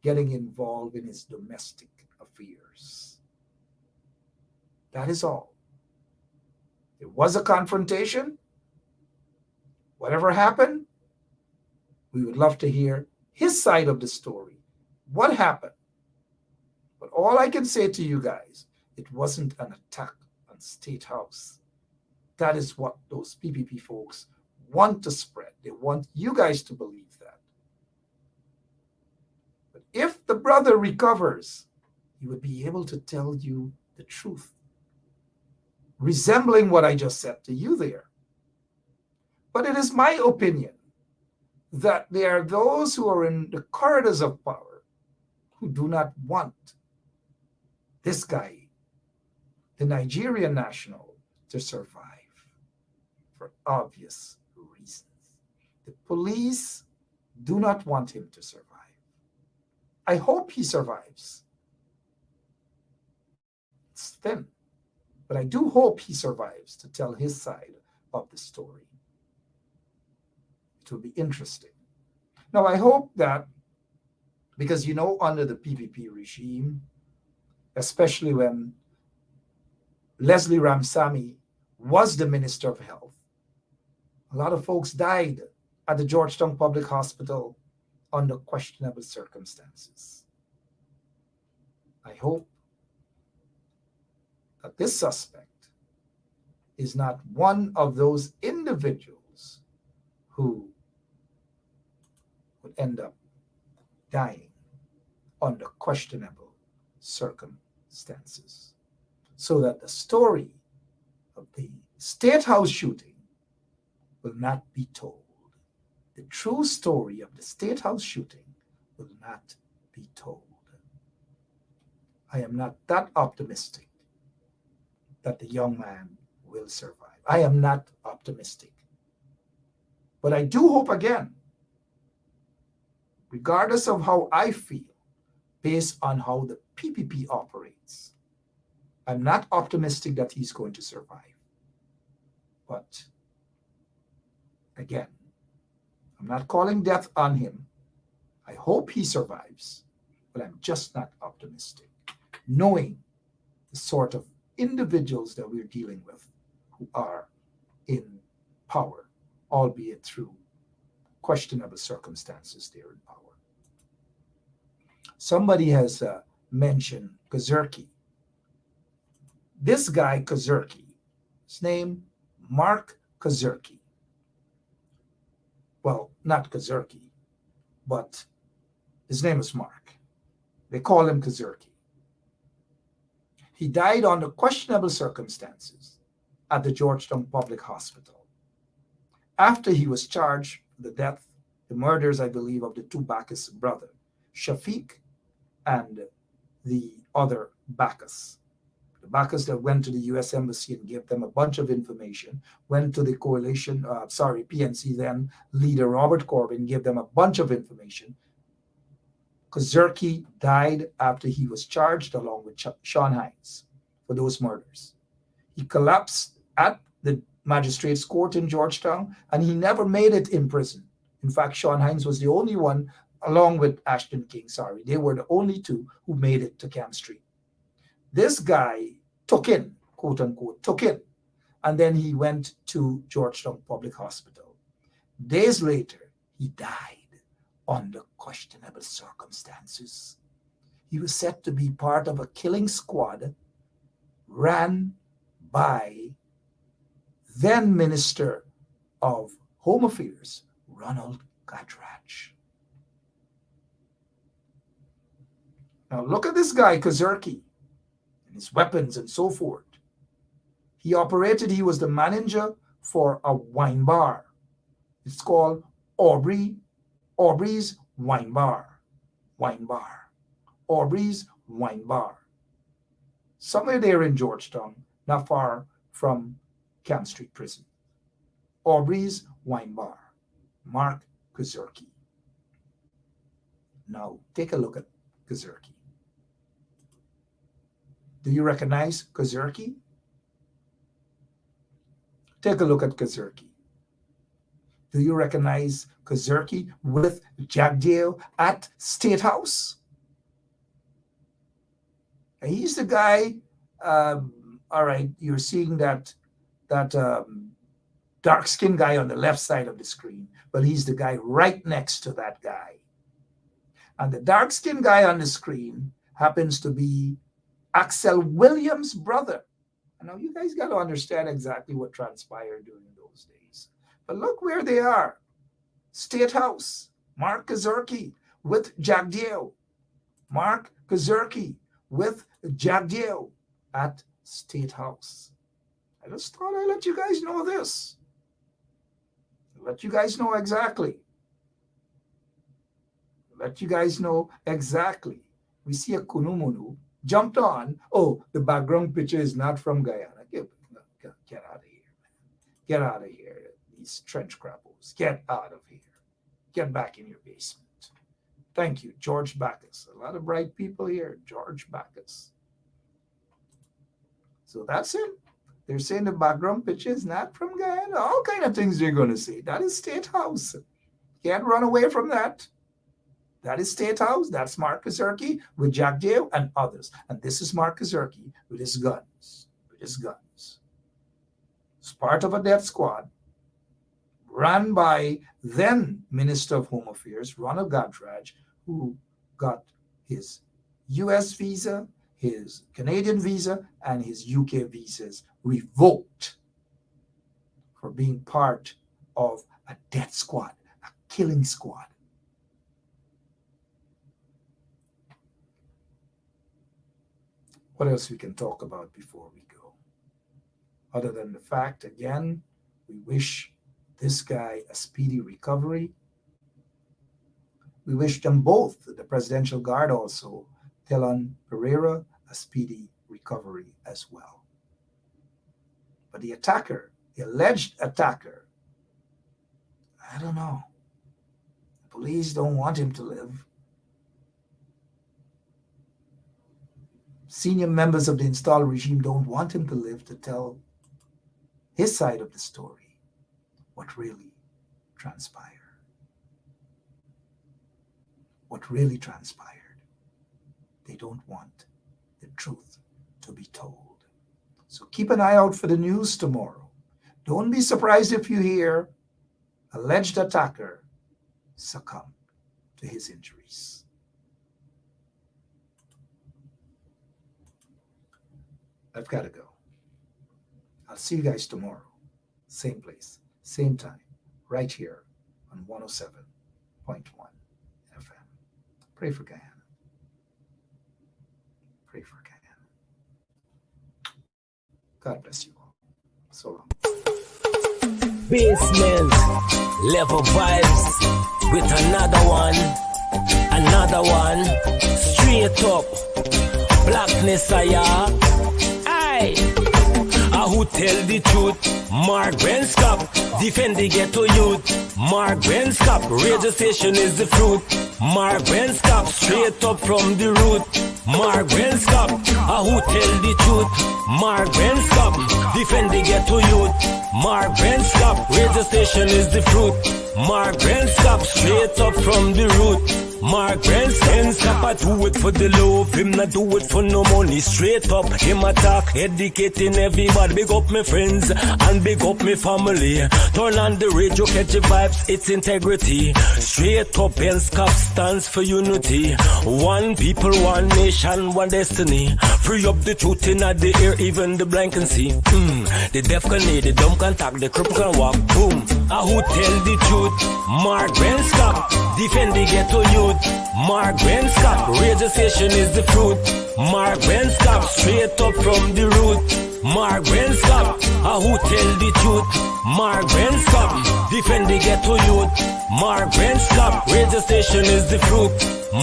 getting involved in his domestic affairs. That is all. There was a confrontation. Whatever happened, we would love to hear his side of the story. What happened? But all I can say to you guys, it wasn't an attack on State House. That is what those PPP folks want to spread. They want you guys to believe that. But if the brother recovers, he would be able to tell you the truth, resembling what I just said to you there. But it is my opinion that there are those who are in the corridors of power who do not want this guy, the Nigerian national, to survive for obvious reasons. The police do not want him to survive. I hope he survives. It's thin, but I do hope he survives to tell his side of the story. It will be interesting. Now, I hope that, because under the PPP regime, especially when Leslie Ramsamy was the Minister of Health, a lot of folks died at the Georgetown Public Hospital under questionable circumstances. I hope that this suspect is not one of those individuals who would end up dying under questionable circumstances, so that the story of the State House shooting will not be told. The true story of the State House shooting will not be told. I am not that optimistic that the young man will survive. I am not optimistic. But I do hope again, regardless of how I feel, based on how the PPP operates, I'm not optimistic that he's going to survive. But again, I'm not calling death on him. I hope he survives, but I'm just not optimistic, knowing the sort of individuals that we're dealing with who are in power, albeit through questionable circumstances they're in power. Somebody has mentioned Kazerki. This guy, Kazerki, his name, Mark Kazerki. Well, not Kazerki, but his name is Mark. They call him Kazerki. He died under questionable circumstances at the Georgetown Public Hospital after he was charged with the death, the murders, I believe, of the two Bacchus brothers, Shafiq and the other Bacchus. The Bacchus that went to the U.S. Embassy and gave them a bunch of information, went to the PNC then leader Robert Corbin, gave them a bunch of information. Kazerki died after he was charged along with Sean Hines for those murders. He collapsed at the magistrate's court in Georgetown, and he never made it in prison. In fact, Sean Hines was the only one, along with Ashton King, they were the only two who made it to Camp Street. This guy took in, quote unquote, and then he went to Georgetown Public Hospital. Days later, he died under questionable circumstances. He was said to be part of a killing squad ran by then Minister of Home Affairs, Ronald Gottratch. Now look at this guy, Kazerki, and his weapons and so forth. He was the manager for a wine bar. It's called Aubrey's Wine Bar. Aubrey's Wine Bar. Somewhere there in Georgetown, not far from Camp Street Prison. Aubrey's Wine Bar. Mark Kazerki. Now, take a look at Kazerki. Do you recognize Kazerki? Take a look at Kazerki. Do you recognize Kazerki with Jagdeo at State House? And he's the guy, all right, you're seeing that dark-skinned guy on the left side of the screen, but he's the guy right next to that guy. And the dark-skinned guy on the screen happens to be Axel Williams' brother. And now you guys got to understand exactly what transpired during those days. But look where they are. State House, Mark Kazerki with Jagdeo. Mark Kazerki with Jagdeo at State House. I just thought I'd let you guys know this. Let you guys know exactly. We see a Kunumunu jumped on. Oh, the background picture is not from Guyana. Get out of here, man. Get out of here. These trench crappos. Get out of here. Get back in your basement. Thank you, George Bacchus. A lot of bright people here. George Bacchus. So that's it. They're saying the background picture is not from Guyana. All kind of things they're going to say. That is State House. Can't run away from that. That is State House. That's Mark Kazerki with Jagdeo and others. And this is Mark Kazerki with his guns. It's part of a death squad ran by then Minister of Home Affairs, Ronald Gadraj, who got his US visa, his Canadian visa, and his UK visas revoked for being part of a death squad, a killing squad. What else we can talk about before we go? Other than the fact, again, we wish this guy a speedy recovery. We wish them both, the Presidential Guard also, Telon Pereira, a speedy recovery as well. But the attacker, the alleged attacker, I don't know. The police don't want him to live. Senior members of the installed regime don't want him to live to tell his side of the story, what really transpired. What really transpired. They don't want the truth to be told. So keep an eye out for the news tomorrow. Don't be surprised if you hear alleged attacker succumb to his injuries. I've got to go. I'll see you guys tomorrow. Same place, same time, right here on 107.1 FM. Pray for Guyana. Pray for Guyana. God bless you all. So long. Basement level vibes with another one, straight up blackness. Who tell the truth? Mark Benskop, defend the ghetto youth. Mark Benskop, radio station is the fruit. Mark Benskop, straight up from the root. Mark Benskop, who tell the truth? Mark Benskop, defend the ghetto youth. Mark Benskop, radio station is the fruit. Mark Benskop, straight up from the root. Mark Benskop, I do it for the love, him not do it for no money. Straight up, him attack, educating everybody. Big up my friends and big up my family. Turn on the radio, catch the vibes, it's integrity. Straight up, Benskop stands for unity. One people, one nation, one destiny. Free up the truth in the air, even the blind can see. The deaf can hear, the dumb can talk, the cripple can walk. Boom. Who tell the truth? Mark Benskop, defend the ghetto youth. Mark Benskop, radio station is the fruit. Mark Benskop, straight up from the root. Mark Benskop, who tell the truth? Mark Benskop, defend the ghetto youth. Mark Benskop, radio station is the fruit.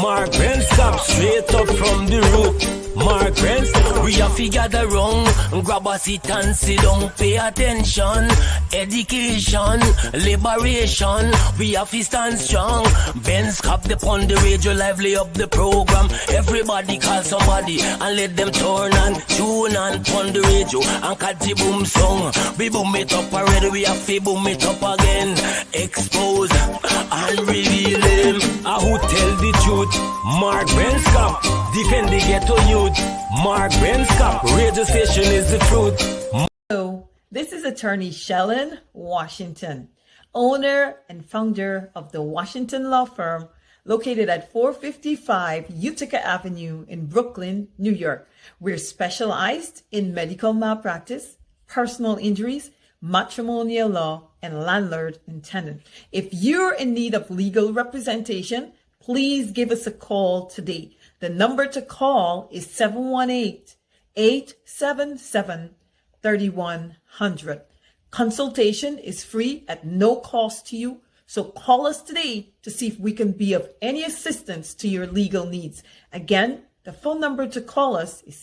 Mark Benskop, straight up from the root. Mark Benskop, we have to gather wrong, grab a seat and sit down, pay attention. Education, liberation, we have to stand strong. Benskop upon the radio, lively up the program. Everybody call somebody and let them turn and tune and on the radio and catch the boom song. We boom it up already, we have to boom it up again. Expose and reveal him. Who tell the truth? Mark Benskop, defend the ghetto youth. Mark Benskop, radio station is the truth. Hello, this is attorney Shellen Washington, owner and founder of the Washington Law Firm, located at 455 Utica Avenue in Brooklyn, New York. We're specialized in medical malpractice, personal injuries, matrimonial law, and landlord and tenant. If you're in need of legal representation, please give us a call today. The number to call is 718-877-3100. Consultation is free at no cost to you. So call us today to see if we can be of any assistance to your legal needs. Again, the phone number to call us is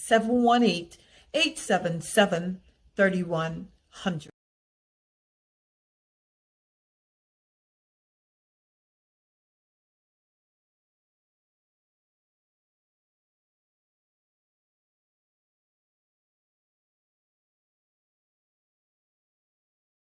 718-877-3100.